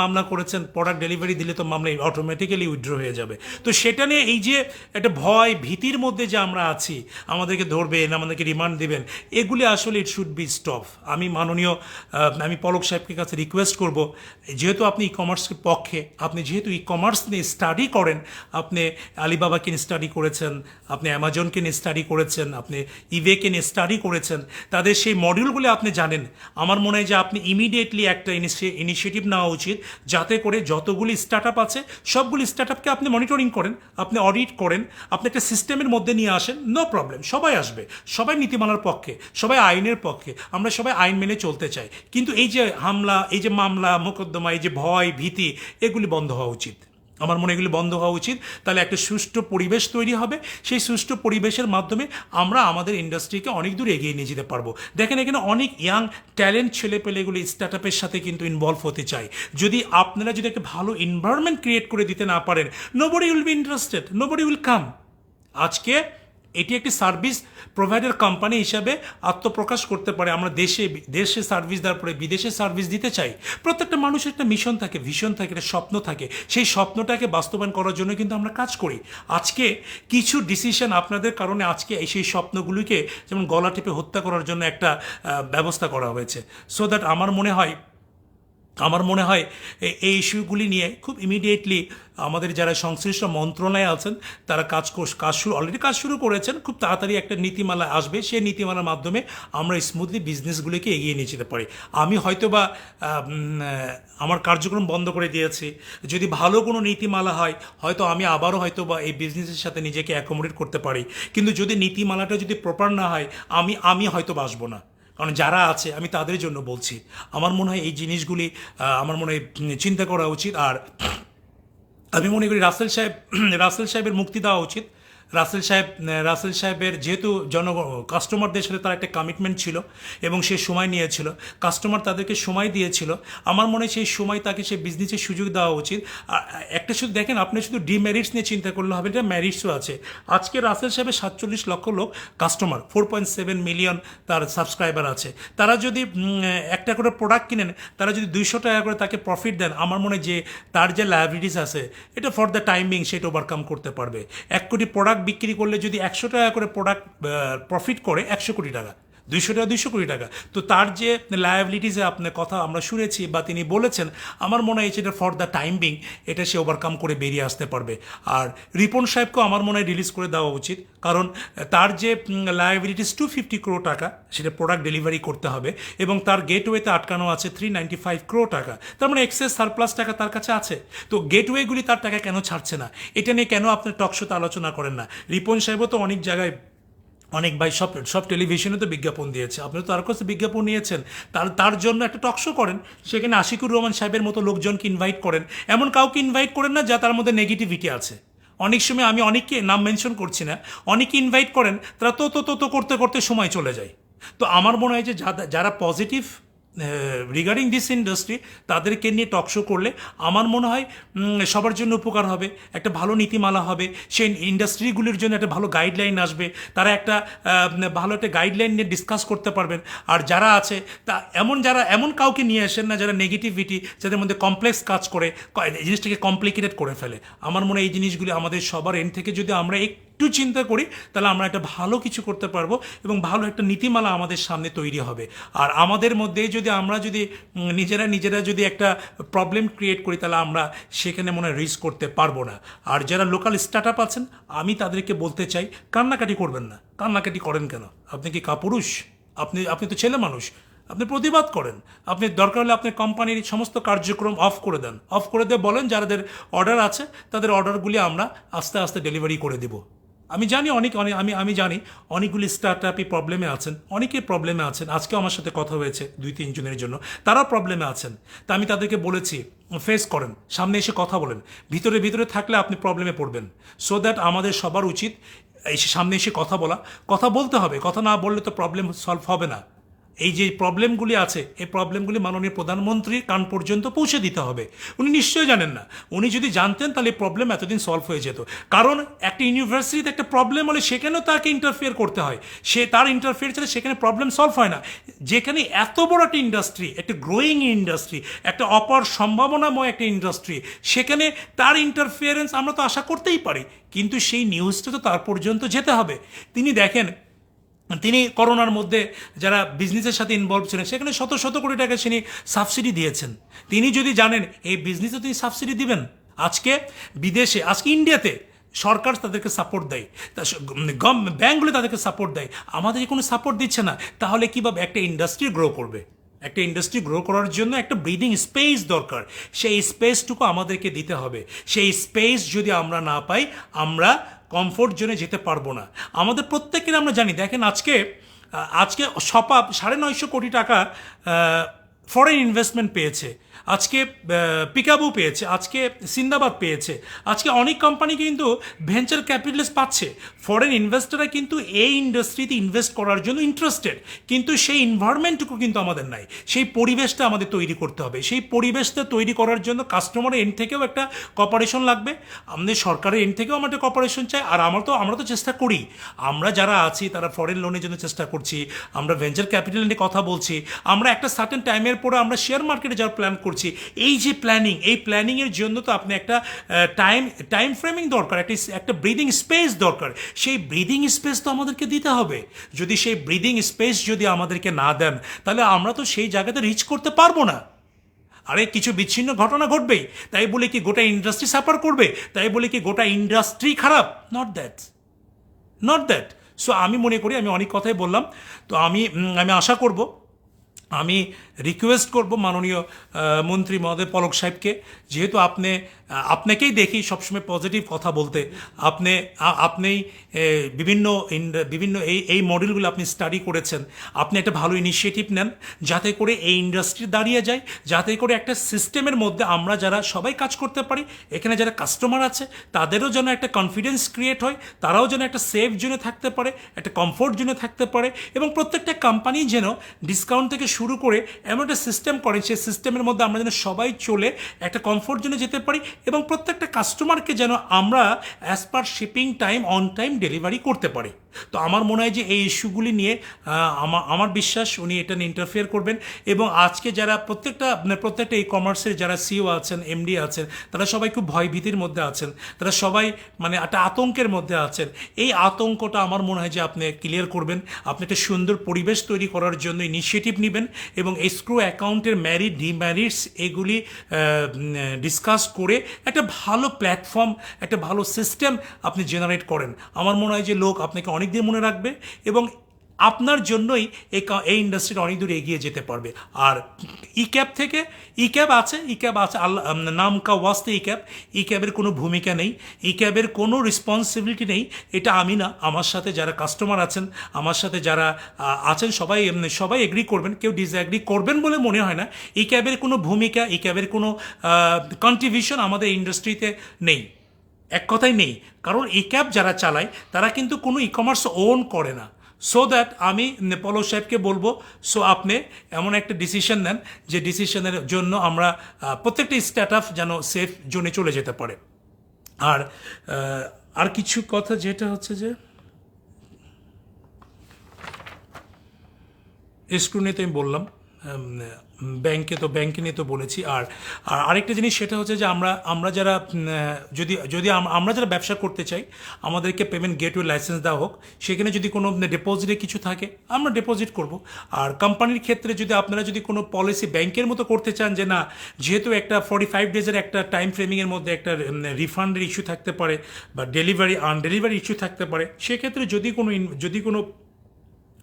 মামলা করেছেন, প্রোডাক্ট ডেলিভারি দিলে তো মামলা অটোমেটিক্যালি উইথড্র হয়ে যাবে। তো সেটা নিয়ে এই যে একটা ভয় ভীতির মধ্যে যে আমরা আছি, আমাদেরকে ধরবেন, আমাদেরকে রিমান্ড দেবেন, এগুলি আসলে ইট শুড বি স্টপ। আমি পলক সাহেবকে কাছে রিকোয়েস্ট করব, যেহেতু আপনি ই কমার্সের পক্ষে, আপনি যেহেতু ই কমার্স নিয়ে স্টাডি করেন, আপনি আলিবাবাকে নিয়ে স্টাডি করেছেন, আপনি অ্যামাজনকে নিয়ে স্টাডি করেছেন, আপনি ইবেকে নিয়ে স্টাডি করেছেন, তাদের সেই মডিউলগুলো আপনি জানেন। আমার মনে হয় যে আপনি ইমিডিয়েটলি একটা ইনিশিয়েটিভ নেওয়া উচিত, যাতে করে যতগুলি স্টার্ট আপ আছে সবগুলি স্টার্ট আপকে আপনি মনিটরিং করেন, আপনি অডিট করেন, আপনি একটা সিস্টেমের মধ্যে নিয়ে আসেন। নো প্রবলেম, সবাই আসবে, সবাই নীতিমালার পক্ষে, সবাই আইনের পক্ষে, আমরা সবাই আইন মেনে চলতে চাই। কিন্তু এই যে হামলা, এই যে মামলা মোকদ্দমা, এই যে ভয় ভীতি, এগুলি বন্ধ হওয়া উচিত। আমার মনে এগুলি বন্ধ হওয়া উচিত। তাহলে একটা সুষ্ঠু পরিবেশ তৈরি হবে। সেই সুষ্ঠু পরিবেশের মাধ্যমে আমরা আমাদের ইন্ডাস্ট্রিকে অনেক দূর এগিয়ে নিয়ে যেতে পারবো। দেখেন, এখানে অনেক ইয়াং ট্যালেন্ট ছেলেপেলেগুলি স্টার্ট আপের সাথে কিন্তু ইনভলভ হতে চায়। আপনারা যদি একটা ভালো এনভায়রনমেন্ট ক্রিয়েট করে দিতে না পারেন, nobody will be interested, nobody will come. আজকে এটি একটি সার্ভিস প্রোভাইডার কোম্পানি হিসাবে আত্মপ্রকাশ করতে পারে। আমরা দেশে সার্ভিস দেওয়ার পরে বিদেশে সার্ভিস দিতে চাই। প্রত্যেকটা মানুষের একটা মিশন থাকে, ভিশন থাকে, একটা স্বপ্ন থাকে। সেই স্বপ্নটাকে বাস্তবায়ন করার জন্য কিন্তু আমরা কাজ করি। আজকে কিছু ডিসিশন আপনাদের কারণে আজকে সেই স্বপ্নগুলিকে যেমন গলা টিপে হত্যা করার জন্য একটা ব্যবস্থা করা হয়েছে। সো দ্যাট আমার মনে হয় এই ইস্যুগুলি নিয়ে খুব ইমিডিয়েটলি আমাদের যারা সংশ্লিষ্ট মন্ত্রণালয়ে আছেন তারা অলরেডি কাজ শুরু করেছেন। খুব তাড়াতাড়ি একটা নীতিমালা আসবে, সেই নীতিমালার মাধ্যমে আমরা স্মুথলি বিজনেসগুলিকে এগিয়ে নিয়ে যেতে পারি। আমি হয়তোবা আমার কার্যক্রম বন্ধ করে দিয়েছি। যদি ভালো কোনো নীতিমালা হয়, হয়তো আমি আবারও হয়তোবা এই বিজনেসের সাথে নিজেকে অ্যাকোমোডেট করতে পারি। কিন্তু যদি নীতিমালাটা যদি প্রপার না হয়, আমি হয়তো আসবো না। কারণ যারা আছে আমি তাদের জন্য বলছি। আমার মনে হয় এই জিনিসগুলি আমার মনে হয় চিন্তা করা উচিত। আর আমি মনে করি রাসেল সাহেবের মুক্তি দেওয়া উচিত। রাসেল সাহেবের যেহেতু কাস্টমারদের সাথে তার একটা কমিটমেন্ট ছিল এবং সে সময় নিয়েছিল, কাস্টমার তাদেরকে সময় দিয়েছিল, আমার মনে হয় সেই সময় তাকে সেই বিজনেসের সুযোগ দেওয়া উচিত। আর একটা শুধু দেখেন, আপনি শুধু ডিমেরিটস নিয়ে চিন্তা করলে হবে, এটা ম্যারিটসও আছে। আজকে রাসেল সাহেবের 47 লক্ষ লোক কাস্টমার, 4.7 মিলিয়ন তার সাবস্ক্রাইবার আছে। তারা যদি একটা করে প্রোডাক্ট কিনেন, তারা যদি 200 টাকা করে তাকে প্রফিট দেন, আমার মনে হয় যে তার যে লায়াবিলিটিস আছে এটা ফর দ্য টাইমিং সেটা ওভারকাম করতে পারবে। 1 কোটি প্রোডাক্ট বিক্রি করলে যদি 100 টাকা করে প্রোডাক্ট প্রফিট করে 100 কোটি টাকা, 200 টাকা 200 কোটি টাকা। তো তার যে লায়াবিলিটিসে আপনার কথা আমরা শুনেছি বা তিনি বলেছেন, আমার মনে হয় সেটা ফর দ্য টাইমিং এটা সে ওভারকাম করে বেরিয়ে আসতে পারবে। আর রিপন সাহেবকেও আমার মনে হয় রিলিজ করে দেওয়া উচিত, কারণ তার যে লায়াবিলিটিস 250 crore টাকা সেটা প্রোডাক্ট ডেলিভারি করতে হবে এবং তার গেটওয়েতে আটকানো আছে 395 crore টাকা। তার মানে এক্সেস সারপ্লাস টাকা তার কাছে আছে। তো গেটওয়েগুলি তার টাকা কেন ছাড়ছে না, এটা নিয়ে কেন আপনার টকশোতে আলোচনা করেন না? রিপন সাহেবও তো অনেক জায়গায়, অনেক ভাই সব টেলিভিশনে তো বিজ্ঞাপন দিয়েছে, আপনি তো তার কাছে বিজ্ঞাপন নিয়েছেন, তার জন্য একটা টকশো করেন, সেখানে আশিকুর রহমান সাহেবের মতো লোকজনকে ইনভাইট করেন। এমন কাউকে ইনভাইট করেন না যা তার মধ্যে নেগেটিভিটি আছে। অনেক সময় আমি অনেককে নাম মেনশন করছি না, অনেকে ইনভাইট করেন, তারা তো করতে করতে সময় চলে যায়। তো আমার মনে হয় যে যারা পজিটিভ রিগার্ডিং দিস ইন্ডাস্ট্রি তাদেরকে নিয়ে টকশো করলে আমার মনে হয় সবার জন্য উপকার হবে, একটা ভালো নীতিমালা হবে, সেই ইন্ডাস্ট্রিগুলির জন্য একটা ভালো গাইডলাইন আসবে, তারা একটা ভালো একটা গাইডলাইন নিয়ে ডিসকাস করতে পারবেন। আর যারা আছে তা এমন কাউকে নিয়ে আসেন না যারা নেগেটিভিটি, যাদের মধ্যে কমপ্লেক্স কাজ করে এই জিনিসটাকে কমপ্লিকেটেড করে ফেলে। আমার মনে হয় এই জিনিসগুলি আমাদের সবার এন্ড থেকে যদি আমরা একটু চিন্তা করি, তাহলে আমরা একটা ভালো কিছু করতে পারবো এবং ভালো একটা নীতিমালা আমাদের সামনে তৈরি হবে। আর আমাদের মধ্যে যদি আমরা নিজেরা যদি একটা প্রবলেম ক্রিয়েট করি, তাহলে আমরা সেখানে মনে হয় রিস্ক করতে পারবো না। আর যারা লোকাল স্টার্ট আপ আছেন, আমি তাদেরকে বলতে চাই, কান্নাকাটি করবেন না। কান্নাকাটি করেন কেন? আপনি কি কাপুরুষ? আপনি তো ছেলে মানুষ, আপনি প্রতিবাদ করেন। আপনি দরকার হলে আপনার কোম্পানির সমস্ত কার্যক্রম অফ করে দেন, অফ করে দিয়ে বলেন যাদের অর্ডার আছে তাদের অর্ডারগুলি আমরা আস্তে আস্তে ডেলিভারি করে দেবো। আমি জানি আমি জানি অনেকগুলি স্টার্ট আপই প্রবলেমে আছেন, অনেকেই প্রবলেমে আছেন। আজকেও আমার সাথে কথা হয়েছে 2-3 জনের জন্য, তারা প্রবলেমে আছেন। তা আমি তাদেরকে বলেছি ফেস করেন, সামনে এসে কথা বলেন। ভিতরে থাকলে আপনি প্রবলেমে পড়বেন। সো দ্যাট আমাদের সবার উচিত সামনে এসে কথা বলতে হবে। কথা না বললে তো প্রবলেম সলভ হবে না। এই যে প্রবলেমগুলি আছে, এই প্রবলেমগুলি মাননীয় প্রধানমন্ত্রীর কান পর্যন্ত পৌঁছে দিতে হবে। উনি নিশ্চয়ই জানেন না, উনি যদি জানতেন তাহলে এই প্রবলেম এতদিন সলভ হয়ে যেত। কারণ একটা ইউনিভার্সিটিতে একটা প্রবলেম হলে সেখানেও তাকে ইন্টারফেয়ার করতে হয়, তার ইন্টারফেয়ার ছাড়া সেখানে প্রবলেম সলভ হয় না। যেখানে এত বড় একটা ইন্ডাস্ট্রি, একটা গ্রোয়িং ইন্ডাস্ট্রি, একটা অপার সম্ভাবনাময় একটা ইন্ডাস্ট্রি, সেখানে তার ইন্টারফিয়ারেন্স আমরা তো আশা করতেই পারি, কিন্তু সেই নিউজটা তো তার পর্যন্ত যেতে হবে। তিনি করোনার মধ্যে যারা বিজনেসের সাথে ইনভলভ ছিলেন সেখানে শত কোটি টাকা তিনি সাবসিডি দিয়েছেন। তিনি যদি জানেন এই বিজনেসে তিনি সাবসিডি দিবেন, আজকে বিদেশে, আজকে ইন্ডিয়াতে সরকার তাদেরকে সাপোর্ট দেয়, ব্যাঙ্কগুলো তাদেরকে সাপোর্ট দেয়, আমাদের কোনো সাপোর্ট দিচ্ছে না, তাহলে কীভাবে একটা ইন্ডাস্ট্রি গ্রো করবে? একটা ইন্ডাস্ট্রি গ্রো করার জন্য একটা ব্রিদিং স্পেস দরকার, সেই স্পেসটুকু আমাদেরকে দিতে হবে। সেই স্পেস যদি আমরা না পাই, আমরা কমফোর্ট জোনে যেতে পারবো না। আমাদের প্রত্যেকের আমরা জানি, দেখেন আজকে সপাপ 950 কোটি টাকা ফরেন ইনভেস্টমেন্ট পেয়েছে, আজকে পিকাবু পেয়েছে, আজকে সিন্দাবাদ পেয়েছে, আজকে অনেক কোম্পানি কিন্তু ভেঞ্চার ক্যাপিটালিস্ট পাচ্ছে। ফরেন ইনভেস্টররা কিন্তু এই ইন্ডাস্ট্রিতে ইনভেস্ট করার জন্য ইন্টারেস্টেড, কিন্তু সেই এনভায়রনমেন্টটুকু কিন্তু আমাদের নাই। সেই পরিবেশটা আমাদের তৈরি করতে হবে। সেই পরিবেশটা তৈরি করার জন্য কাস্টমারের এন্ড থেকেও একটা কপারেশন লাগবে, আমাদের সরকারের এন্ড থেকেও আমরা একটা কপারেশন চাই। আর আমরা তো চেষ্টা করি, আমরা যারা আছি তারা ফরেন লোনের জন্য চেষ্টা করছি, আমরা ভেঞ্চার ক্যাপিটাল নিয়ে কথা বলছি, আমরা একটা সার্টেন টাইমের পরে আমরা শেয়ার মার্কেটে যাওয়ার প্ল্যান করছি। এই যে এই প্ল্যানিংয়ের জন্য তো আপনি একটা টাইম ফ্রেমিং দরকার, একটা ব্রিদিং স্পেস দরকার। সেই ব্রিদিং স্পেস তো আমাদেরকে দিতে হবে। যদি সেই ব্রিদিং স্পেস যদি আমাদেরকে না দেন, তাহলে আমরা তো সেই জায়গাতে রিচ করতে পারবো না। আরে কিছু বিচ্ছিন্ন ঘটনা ঘটবেই, তাই বলে কি গোটা ইন্ডাস্ট্রি সাফার করবে? তাই বলে কি গোটা ইন্ডাস্ট্রি খারাপ? Not that. সো আমি মনে করি, আমি অনেক কথাই বললাম, তো আমি আশা করব, আমি রিকোয়েস্ট করব মাননীয় মন্ত্রী মহোদয় পলক সাহেবকে, যেহেতু আপনি আপনাকেই দেখি সবসময় পজিটিভ কথা বলতে। আপনি বিভিন্ন বিভিন্ন এই মডেলগুলো আপনি স্টাডি করেছেন। আপনি একটা ভালো ইনিশিয়েটিভ নেন যাতে করে এই ইন্ডাস্ট্রি দাঁড়িয়ে যায়, যাতে করে একটা সিস্টেমের মধ্যে আমরা যারা সবাই কাজ করতে পারি, এখানে যারা কাস্টমার আছে তাদেরও যেন একটা কনফিডেন্স ক্রিয়েট হয়, তারাও যেন একটা সেফ জোনে থাকতে পারে, একটা কমফোর্ট জোনে থাকতে পারে, এবং প্রত্যেকটা কোম্পানি যেন ডিসকাউন্ট থেকে শুরু করে এমন একটা সিস্টেম করেন সেই সিস্টেমের মধ্যে আমরা যেন সবাই চলে একটা কমফোর্ট জোনে যেতে পারি, এবং প্রত্যেকটা কাস্টমারকে যেন আমরা as per shipping time on time delivery করতে পারি। তো আমার মনে হয় যে এই ইস্যুগুলি নিয়ে আমার বিশ্বাস উনি এটা নিয়ে ইন্টারফেয়ার করবেন। এবং আজকে যারা প্রত্যেকটা ই কমার্সের যারা সিও আছেন, এমডি আছেন, তারা সবাই খুব ভয়ভীতির মধ্যে আছেন, তারা সবাই মানে একটা আতঙ্কের মধ্যে আছেন। এই আতঙ্কটা আমার মনে হয় যে আপনি ক্লিয়ার করবেন। আপনি একটা সুন্দর পরিবেশ তৈরি করার জন্য ইনিশিয়েটিভ নেবেন এবং এসক্রো অ্যাকাউন্টের ম্যারিট ডিম্যারিটস এগুলি ডিসকাস করে একটা ভালো প্ল্যাটফর্ম, একটা ভালো সিস্টেম আপনি জেনারেট করেন। আমার মনে হয় যে লোক আপনাকে অনেক দিন মনে রাখবে এবং আপনার জন্যই এই ইন্ডাস্ট্রিটা অনেক দূর এগিয়ে যেতে পারবে। আর ই ক্যাব আছে আল্লাহ নাম কা ওয়াস্তে ই ক্যাবের কোনো ভূমিকা নেই, ই ক্যাবের কোনো রেসপন্সিবিলিটি নেই। এটা আমি না, আমার সাথে যারা কাস্টমার আছেন, আমার সাথে যারা আছেন সবাই এগ্রি করবেন, কেউ ডিসএগ্রি করবেন বলে মনে হয় না। ই ক্যাবের কোনো ভূমিকা, ই ক্যাবের কোনো কন্ট্রিবিউশন আমাদের ইন্ডাস্ট্রিতে নেই, এক কথাই নেই। কারণ ই ক্যাব যারা চালায় তারা কিন্তু কোনো ই কমার্স ওন করে না। সো দ্যাট আমি পলক সাহেবকে বলবো, সো আপনি এমন একটা ডিসিশন নেন যে ডিসিশনের জন্য আমরা প্রত্যেকটা স্টার্ট যেন সেফ জোনে চলে যেতে পারে। আর কিছু কথা যেটা হচ্ছে যে এসক্রু নিয়ে তো আমি বললাম, ব্যাংকে নিয়ে তো বলেছি। আর আরেকটা জিনিস সেটা হচ্ছে যে আমরা যারা আমরা যারা ব্যবসা করতে চাই, আমাদেরকে পেমেন্ট গেটওয়ে লাইসেন্স দেওয়া হোক। সেখানে যদি কোনো ডিপোজিটে কিছু থাকে আমরা ডিপোজিট করব। আর কোম্পানির ক্ষেত্রে যদি আপনারা যদি কোনো পলিসি ব্যাংকের মতো করতে চান যে না, যেহেতু একটা 45 ডেজের একটা টাইম ফ্রেমিংয়ের মধ্যে একটা রিফান্ডের ইস্যু থাকতে পারে বা ডেলিভারি ইস্যু থাকতে পারে, সেক্ষেত্রে যদি কোনো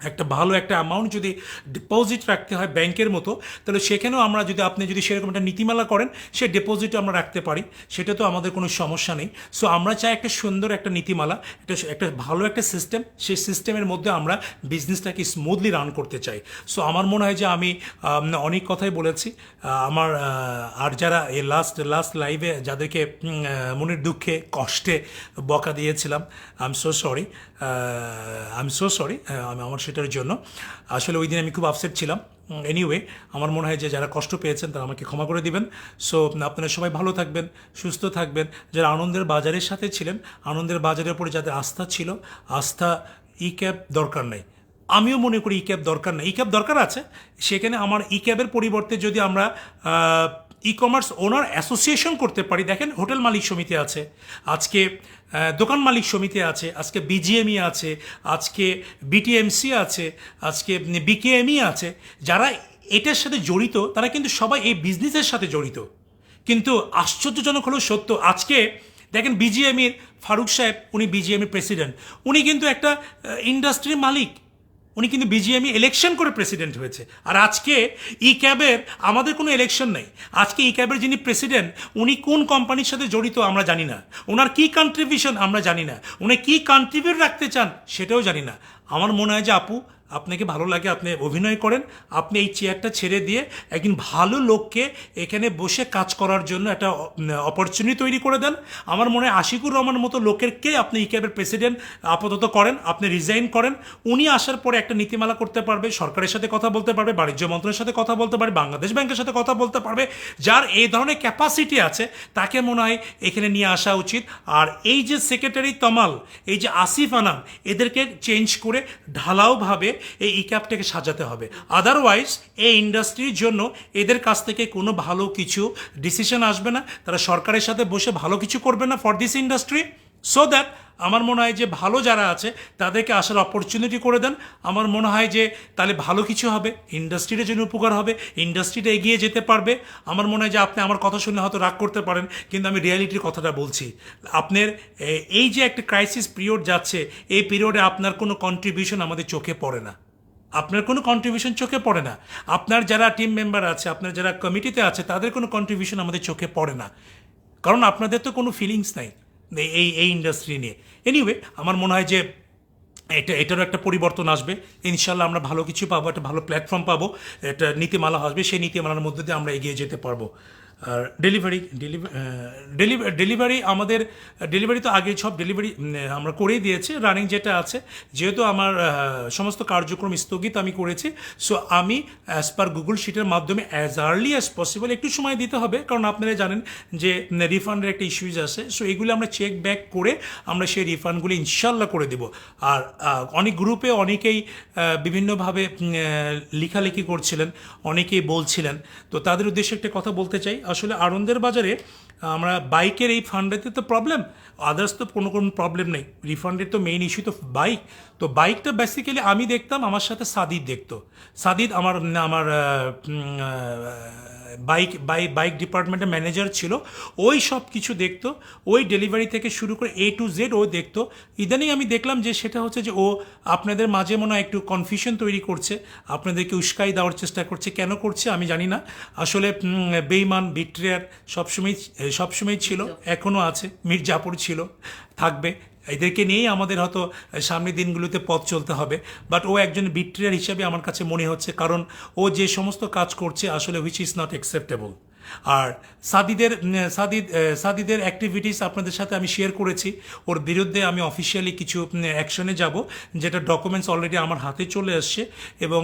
একটা ভালো একটা অ্যামাউন্ট যদি ডিপোজিট রাখতে হয় ব্যাংকের মতো, তাহলে সেখানেও আপনি যদি সেরকম একটা নীতিমালা করেন, সে ডিপোজিটও আমরা রাখতে পারি, সেটা তো আমাদের কোনো সমস্যা নেই। সো আমরা চাই একটা সুন্দর একটা নীতিমালা, একটা ভালো একটা সিস্টেম, সেই সিস্টেমের মধ্যে আমরা বিজনেসটাকে স্মুথলি রান করতে চাই। সো আমার মনে হয় যে আমি অনেক কথাই বলেছি। আর যারা এই লাস্ট লাইভে যাদেরকে মনের দুঃখে কষ্টে বকা দিয়েছিলাম, আই এম সো সরি আমার সেটার জন্য। আসলে ওই দিন আমি খুব আপসেট ছিলাম। এনিওয়ে, আমার মনে হয় যে যারা কষ্ট পেয়েছেন তারা আমাকে ক্ষমা করে দিবেন। সো আপনারা সবাই ভালো থাকবেন, সুস্থ থাকবেন। যারা আনন্দের বাজারের সাথে ছিলেন, আনন্দের বাজারের উপরে যাদের আস্থা ছিল, ই ক্যাব দরকার নেই। আমিও মনে করি ই ক্যাব দরকার নেই। ই ক্যাব দরকার আছে, সেখানে আমার ই ক্যাবের পরিবর্তে যদি আমরা ই কমার্স ওনার অ্যাসোসিয়েশন করতে পারি। দেখেন, হোটেল মালিক সমিতি আছে, আজকে দোকান মালিক সমিতি আছে, আজকে বিজিএমই আছে, আজকে বিটিএমসি আছে, আজকে বিকেএমই আছে। যারা এটার সাথে জড়িত তারা কিন্তু সবাই এই বিজনেসের সাথে জড়িত। কিন্তু আশ্চর্যজনক হলো সত্য, আজকে দেখেন বিজিএমির ফারুক সাহেব, উনি বিজিএমির প্রেসিডেন্ট, উনি কিন্তু একটা ইন্ডাস্ট্রির মালিক, উনি কিন্তু বিজিএমই ইলেকশন করে প্রেসিডেন্ট হয়েছে। আর আজকে ই ক্যাবের আমাদের কোনো ইলেকশন নেই। আজকে ই ক্যাবের যিনি প্রেসিডেন্ট, উনি কোন কোম্পানির সাথে জড়িত আমরা জানি না, ওনার কী কন্ট্রিবিউশন আমরা জানি না, উনি কী কন্ট্রিবিউট রাখতে চান সেটাও জানি না। আমার মনে হয় যে আপু, আপনাকে ভালো লাগে, আপনি অভিনয় করেন, আপনি এই চেয়ারটা ছেড়ে দিয়ে একদিন ভালো লোককে এখানে বসে কাজ করার জন্য একটা অপরচুনিটি তৈরি করে দেন। আমার মনে হয় আশিকুর রহমানের মতো লোকেরকে আপনি ই ক্যাবের প্রেসিডেন্ট আপাতত করেন, আপনি রিজাইন করেন। উনি আসার পরে একটা নীতিমালা করতে পারবে, সরকারের সাথে কথা বলতে পারবে, বাণিজ্য মন্ত্রণালয়ের সাথে কথা বলতে পারবে, বাংলাদেশ ব্যাংকের সাথে কথা বলতে পারবে। যার এই ধরনের ক্যাপাসিটি আছে তাকে মনে হয় এখানে নিয়ে আসা উচিত। আর এই যে সেক্রেটারি তমাল, এই যে আসিফ আনাম, এদেরকে চেঞ্জ করে ঢালাওভাবে এই ই ক্যাবটাকে সাজাতে হবে। আদারওয়াইজ এই ইন্ডাস্ট্রির জন্য এদের কাছ থেকে কোনো ভালো কিছু ডিসিশন আসবে না, তারা সরকারের সাথে বসে ভালো কিছু করবে না for this industry. So that আমার মনে হয় যে ভালো যারা আছে তাদেরকে আসার অপরচুনিটি করে দেন। আমার মনে হয় যে তাহলে ভালো কিছু হবে, ইন্ডাস্ট্রির জন্য উপকার হবে, ইন্ডাস্ট্রিটা এগিয়ে যেতে পারবে। আমার মনে হয় যে আপনি আমার কথা শুনে হয়তো রাগ করতে পারেন, কিন্তু আমি রিয়ালিটির কথাটা বলছি। আপনার এই যে একটা ক্রাইসিস পিরিয়ড যাচ্ছে, এই পিরিয়ডে আপনার কোনো কন্ট্রিবিউশন আমাদের চোখে পড়ে না, আপনার কোনো কন্ট্রিবিউশন চোখে পড়ে না। আপনার যারা টিম মেম্বার আছে, আপনার যারা কমিটিতে আছে, তাদের কোনো কন্ট্রিবিউশন আমাদের চোখে পড়ে না। কারণ আপনাদের তো কোনো ফিলিংস নাই এই ইন্ডাস্ট্রি নিয়ে। এনিওয়ে আমার মনে হয় যে এটারও একটা পরিবর্তন আসবে ইনশাল্লাহ। আমরা ভালো কিছু পাবো, একটা ভালো প্ল্যাটফর্ম পাবো, একটা নীতিমালা আসবে, সেই নীতিমালার মধ্যে দিয়ে আমরা এগিয়ে যেতে পারবো। আর ডেলিভারি আমাদের ডেলিভারি তো আগে সব ডেলিভারি আমরা করেই দিয়েছি। রানিং যেটা আছে, যেহেতু আমার সমস্ত কার্যক্রম স্থগিত আমি করেছি, সো আমি অ্যাজ পার গুগল শিটের মাধ্যমে অ্যাজ আর্লি অ্যাজ পসিবল, একটু সময় দিতে হবে কারণ আপনারা জানেন যে রিফান্ডের একটা ইস্যুজ আছে, সো এগুলো আমরা চেক ব্যাক করে আমরা সেই রিফান্ডগুলো ইনশাল্লাহ করে দেব। আর অনেক গ্রুপে অনেকেই বিভিন্নভাবে লেখালেখি করছিলেন, অনেকেই বলছিলেন, তো তাদের উদ্দেশ্যে একটা কথা বলতে চাই। আসলে আনন্দের বাজারে আমরা বাইকের এই ফান্ডেতে তো প্রবলেম, আদার্স তো কোনো প্রবলেম নেই। রিফান্ডের তো মেইন ইস্যু তো বাইক। তো বাইকটা বেসিক্যালি আমি দেখতাম, আমার সাথে সাদিদ দেখতো। সাদিদ আমার আমার বাইক ডিপার্টমেন্টের ম্যানেজার ছিল, ওই সব কিছু দেখতো, ওই ডেলিভারি থেকে শুরু করে A to Z ও দেখতো। ইদানিং আমি দেখলাম যে সেটা হচ্ছে যে ও আপনাদের মাঝে মনে হয় একটু কনফিউশন তৈরি করছে, আপনাদেরকে উস্কাই দেওয়ার চেষ্টা করছে। কেন করছে আমি জানি না। আসলে বেইমান বিট্রেয়ার সবসময় ছিল, এখনও আছে, মির্জাপুর ছিল, থাকবে। এদেরকে নিয়েই আমাদের হয়তো সামনের দিনগুলোতে পথ চলতে হবে। বাট ও একজন বিট্রেয়ার হিসাবে আমার কাছে মনে হচ্ছে, কারণ ও যে সমস্ত কাজ করছে আসলে হুইচ ইজ নট অ্যাকসেপ্টেবল। আর সাদিদের অ্যাক্টিভিটিস আপনাদের সাথে আমি শেয়ার করেছি। ওর বিরুদ্ধে আমি অফিসিয়ালি কিছু অ্যাকশনে যাব, যেটা ডকুমেন্টস অলরেডি আমার হাতে চলে আসছে এবং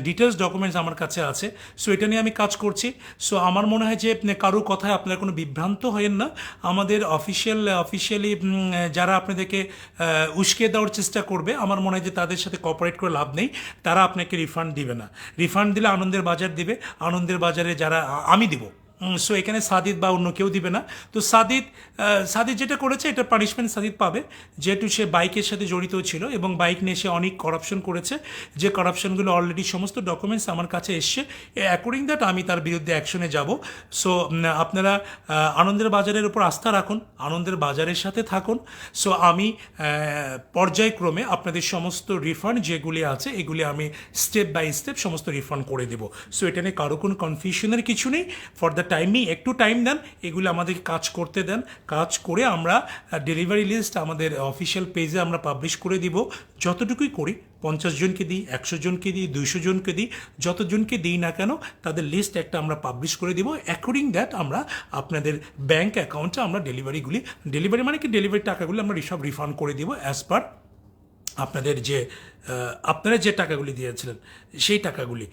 ডিটেলস ডকুমেন্টস আমার কাছে আছে। সো এটা নিয়ে আমি কাজ করছি। সো আমার মনে হয় যে কারো কথায় আপনারা কোনো বিভ্রান্ত হয়েন না। আমাদের অফিসিয়ালি যারা আপনাদেরকে উস্কে দেওয়ার চেষ্টা করবে, আমার মনে হয় যে তাদের সাথে কোঅপারেট করে লাভ নেই। তারা আপনাকে রিফান্ড দিবে না। রিফান্ড দিলে আনন্দের বাজার দিবে, আনন্দের বাজারে যারা আমি দিব। সো এখানে সাদিদ বা অন্য কেউ দিবে না। তো সাদিদ যেটা করেছে, এটা পানিশমেন্ট সাদিদ পাবে, যেহেতু সে বাইকের সাথে জড়িত ছিল এবং বাইক নিয়ে সে অনেক করাপশন করেছে, যে করাপশনগুলো অলরেডি সমস্ত ডকুমেন্টস আমার কাছে এসছে। অ্যাকর্ডিং দ্যাট আমি তার বিরুদ্ধে অ্যাকশনে যাব। সো আপনারা আনন্দের বাজারের উপর আস্থা রাখুন, আনন্দের বাজারের সাথে থাকুন। সো আমি পর্যায়ক্রমে আপনাদের সমস্ত রিফান্ড যেগুলি আছে এগুলি আমি স্টেপ বাই স্টেপ সমস্ত রিফান্ড করে দেবো। সো এটা নিয়ে কারো কোনো কনফিউশনের কিছু নেই। ফর দ্য টাইমিং একটু টাইম দেন, এগুলো আমাদেরকে কাজ করতে দেন। কাজ করে আমরা ডেলিভারি লিস্ট আমাদের অফিসিয়াল পেজে আমরা পাবলিশ করে দিব। যতটুকুই করি, 50 জনকে দিই, 100 জনকে দিই, 200 জনকে দিই, যতজনকে দিই না কেন তাদের লিস্ট একটা আমরা পাবলিশ করে দিব। অ্যাকর্ডিং দ্যাট আমরা আপনাদের ব্যাঙ্ক অ্যাকাউন্টে আমরা ডেলিভারি মানে কি ডেলিভারি টাকাগুলো আমরা সব রিফান্ড করে দিব অ্যাজ পার আপনারা যে টাকাগুলি দিয়েছিলেন সেই টাকাগুলি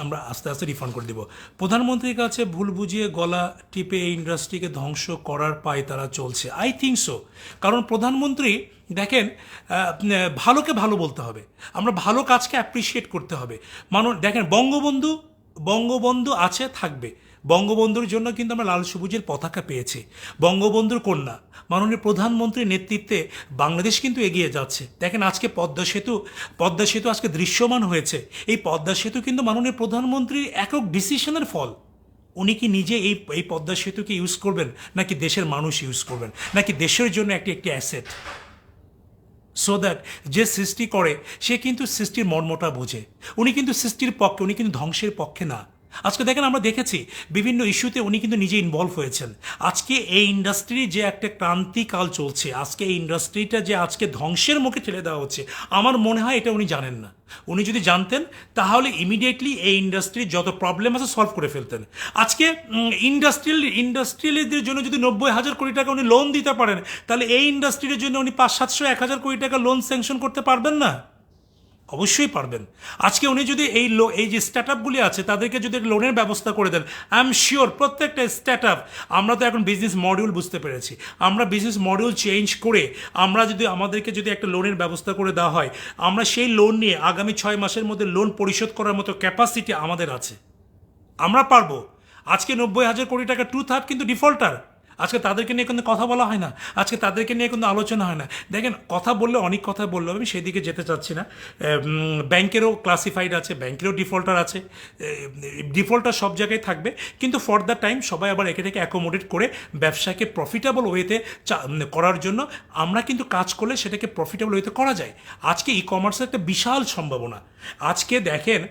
আমরা আস্তে আস্তে রিফান্ড করে দেব। প্রধানমন্ত্রীর কাছে ভুল বুঝিয়ে গলা টিপে এই ইন্ডাস্ট্রিকে ধ্বংস করার পায় তারা চলছে। I think so. কারণ প্রধানমন্ত্রী দেখেন, ভালোকে ভালো বলতে হবে, আমরা ভালো কাজকে অ্যাপ্রিসিয়েট করতে হবে। দেখেন বঙ্গবন্ধু আছে, থাকবে। বঙ্গবন্ধুর জন্য কিন্তু আমরা লাল সবুজের পতাকা পেয়েছি। বঙ্গবন্ধুর কন্যা মাননীয় প্রধানমন্ত্রীর নেতৃত্বে বাংলাদেশ কিন্তু এগিয়ে যাচ্ছে। দেখেন আজকে পদ্মা সেতু আজকে দৃশ্যমান হয়েছে। এই পদ্মা সেতু কিন্তু মাননীয় প্রধানমন্ত্রীর একক ডিসিশনের ফল। উনি কি নিজে এই পদ্মা সেতুকে ইউজ করবেন, নাকি দেশের মানুষ ইউজ করবেন, নাকি দেশের জন্য একটি অ্যাসেট? সো দ্যাট যে সৃষ্টি করে সে কিন্তু সৃষ্টির মর্মটা বোঝে। উনি কিন্তু সৃষ্টির পক্ষে, উনি কিন্তু ধ্বংসের পক্ষে না। আজকে দেখেন আমরা দেখেছি বিভিন্ন ইস্যুতে উনি কিন্তু নিজে ইনভলভ হয়েছেন। আজকে এই ইন্ডাস্ট্রির যে একটা ক্রান্তিকাল চলছে, আজকে এই ইন্ডাস্ট্রিটা যে আজকে ধ্বংসের মুখে ঠেলে দেওয়া হচ্ছে, আমার মনে হয় এটা উনি জানেন না। উনি যদি জানতেন ইমিডিয়েটলি এই ইন্ডাস্ট্রির যত প্রবলেম আছে সলভ করে ফেলতেন। আজকে ইন্ডাস্ট্রিয়ালদের জন্য যদি 90,000 কোটি টাকা উনি লোন দিতে পারেন, তাহলে এই ইন্ডাস্ট্রির জন্য উনি 500, 700, 1,000 কোটি টাকা লোন স্যাংশন করতে পারবেন না? অবশ্যই পারবেন। আজকে উনি যদি এই যে স্টার্ট আপগুলি আছে তাদেরকে যদি লোনের ব্যবস্থা করে দেন, আই এম শিওর প্রত্যেকটা স্টার্ট আপ, আমরা তো এখন বিজনেস মডিউল বুঝতে পেরেছি, আমরা বিজনেস মডিউল চেঞ্জ করে আমাদেরকে যদি একটা লোনের ব্যবস্থা করে দেওয়া হয়, আমরা সেই লোন নিয়ে আগামী 6 মাসের মধ্যে লোন পরিশোধ করার মতো ক্যাপাসিটি আমাদের আছে, আমরা পারবো। আজকে 90,000 কোটি টাকা 2/3 কিন্তু ডিফল্টার। আজকে তাদেরকে নিয়ে কিন্তু কথা বলা হয় না, আজকে তাদেরকে নিয়ে কিন্তু আলোচনা হয় না। দেখেন কথা বললে অনেক কথা বললো, আমি সেদিকে যেতে চাচ্ছি না। ব্যাংকেরও ক্লাসিফাইড আছে, ব্যাংকেরও ডিফল্টার আছে, ডিফল্টার সব জায়গায় থাকবে। কিন্তু ফর দ্য টাইম সবাই আবার এটাকে অ্যাকোমোডেট করে ব্যবসাকে প্রফিটেবল ওয়েতে করার জন্য আমরা কিন্তু কাজ করলে সেটাকে প্রফিটেবল ওয়েতে করা যায়। আজকে ই কমার্সের একটা বিশাল সম্ভাবনা। আজকে দেখেন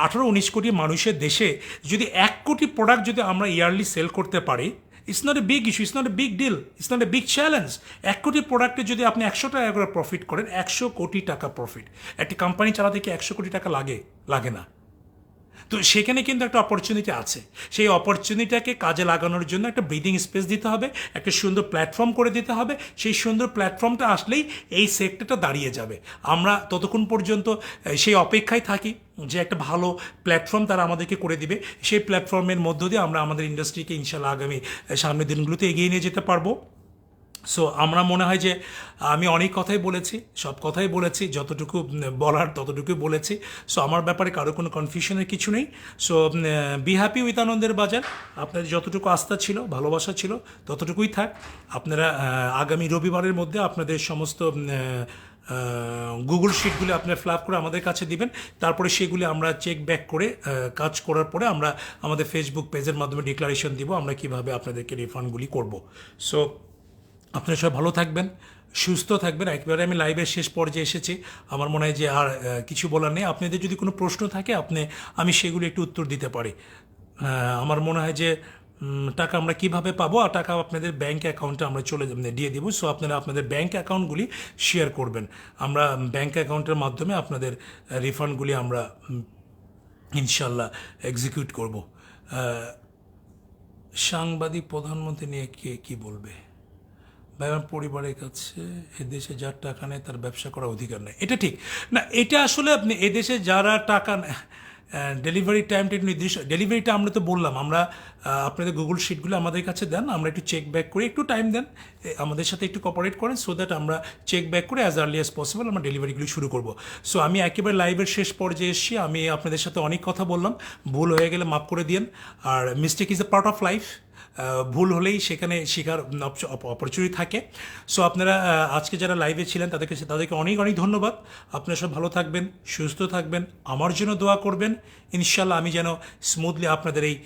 18-19 কোটি মানুষের দেশে যদি 1 কোটি প্রোডাক্ট যদি আমরা ইয়ারলি সেল করতে পারি, it's not a big issue, it's not a big deal, it's not a big challenge. 1 কোটি প্রোডাক্টে যদি আপনি 100 টাকা করে প্রফিট করেন, 100 কোটি টাকা প্রফিট। একটি কোম্পানি চালাতে কি 100 কোটি টাকা লাগে না। তো সেখানে কিন্তু একটা অপরচুনিটি আছে। সেই অপরচুনিটিটাকে কাজে লাগানোর জন্য একটা ব্রিদিং স্পেস দিতে হবে, একটা সুন্দর প্ল্যাটফর্ম করে দিতে হবে। সেই সুন্দর প্ল্যাটফর্মটা আসলেই এই সেক্টরটা দাঁড়িয়ে যাবে। আমরা ততক্ষণ পর্যন্ত সেই অপেক্ষায় থাকি যে একটা ভালো প্ল্যাটফর্ম তারা আমাদেরকে করে দিবে। সেই প্ল্যাটফর্মের মধ্য দিয়ে আমরা আমাদের ইন্ডাস্ট্রিকে ইনশাল্লাহ আগামী সামনের দিনগুলোতে এগিয়ে নিয়ে যেতে পারবো। সো আমরা মনে হয় যে আমি অনেক কথাই বলেছি, সব কথাই বলেছি, যতটুকু বলার ততটুকুই বলেছি। সো আমার ব্যাপারে কারো কোনো কনফিউশনের কিছু নেই। সো বি হ্যাপি উইথ আনন্দের বাজার। আপনাদের যতটুকু আস্থা ছিল, ভালোবাসা ছিল, ততটুকুই থাক। আপনারা আগামী রবিবারের মধ্যে আপনাদের সমস্ত গুগল শিটগুলি আপনার ফিল আপ করে আমাদের কাছে দিবেন। তারপরে সেগুলি আমরা চেক ব্যাক করে কাজ করার পরে আমরা আমাদের ফেসবুক পেজের মাধ্যমে ডিক্লারেশন দিব আমরা কিভাবে আপনাদেরকে রিফান্ডগুলি করব। সো আপনারা সবাই ভালো থাকবেন, সুস্থ থাকবেন। একেবারে আমি লাইভের শেষ পর্যায়ে এসেছি। আমার মনে হয় যে আর কিছু বলার নেই। আপনাদের যদি কোনো প্রশ্ন থাকে আমি সেগুলি একটু উত্তর দিতে পারি। আমার মনে হয় যে টাকা আমরা কিভাবে পাবো, আর টাকা আপনাদের ব্যাঙ্ক অ্যাকাউন্টে আমরা দিয়ে দিব। সো আপনারা আপনাদের ব্যাঙ্ক অ্যাকাউন্টগুলি শেয়ার করবেন। আমরা ব্যাঙ্ক অ্যাকাউন্টের মাধ্যমে আপনাদের রিফান্ডগুলি আমরা ইনশাল্লাহ এক্সিকিউট করব। সাংবাদিক প্রধানমন্ত্রী নিয়ে কে কী বলবে? ভাই, আমার পরিবারের কাছে এদেশে যার টাকা নেই তার ব্যবসা করার অধিকার নেই। এটা ঠিক না। এটা আসলে আপনি এদেশে যারা টাকা ডেলিভারি টাইমটা একটু নির্দিষ্ট। ডেলিভারিটা আমরা তো বললাম, আমরা আপনাদের গুগল শিটগুলো আমাদের কাছে দেন, আমরা একটু চেক ব্যাক করি, একটু টাইম দেন, আমাদের সাথে একটু কোঅপারেট করেন, সো দ্যাট আমরা চেক ব্যাক করে অ্যাজ আর্লি অ্যাজ পসিবল আমরা ডেলিভারিগুলি শুরু করব। সো আমি একেবারে লাইভের শেষ পর্যায়ে এসেছি। আমি আপনাদের সাথে অনেক কথা বললাম, ভুল হয়ে গেলে মাফ করে দিন। আর mistake is a part of life. ভুল হলেই সেখানে শেখার অপরচুনিটি থাকে। সো আপনারা আজকে যারা লাইভে ছিলেন তাদেরকে অনেক অনেক ধন্যবাদ। আপনারা সব ভালো থাকবেন, সুস্থ থাকবেন, আমার জন্য দোয়া করবেন। ইনশাল্লাহ আমি যেন স্মুথলি আপনাদের এই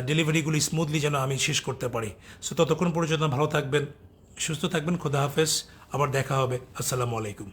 ডেলিভারিগুলি স্মুথলি যেন আমি শেষ করতে পারি। সো ততক্ষণ পর্যন্ত ভালো থাকবেন, সুস্থ থাকবেন। খোদা হাফেজ, আবার দেখা হবে। আসসালামু আলাইকুম।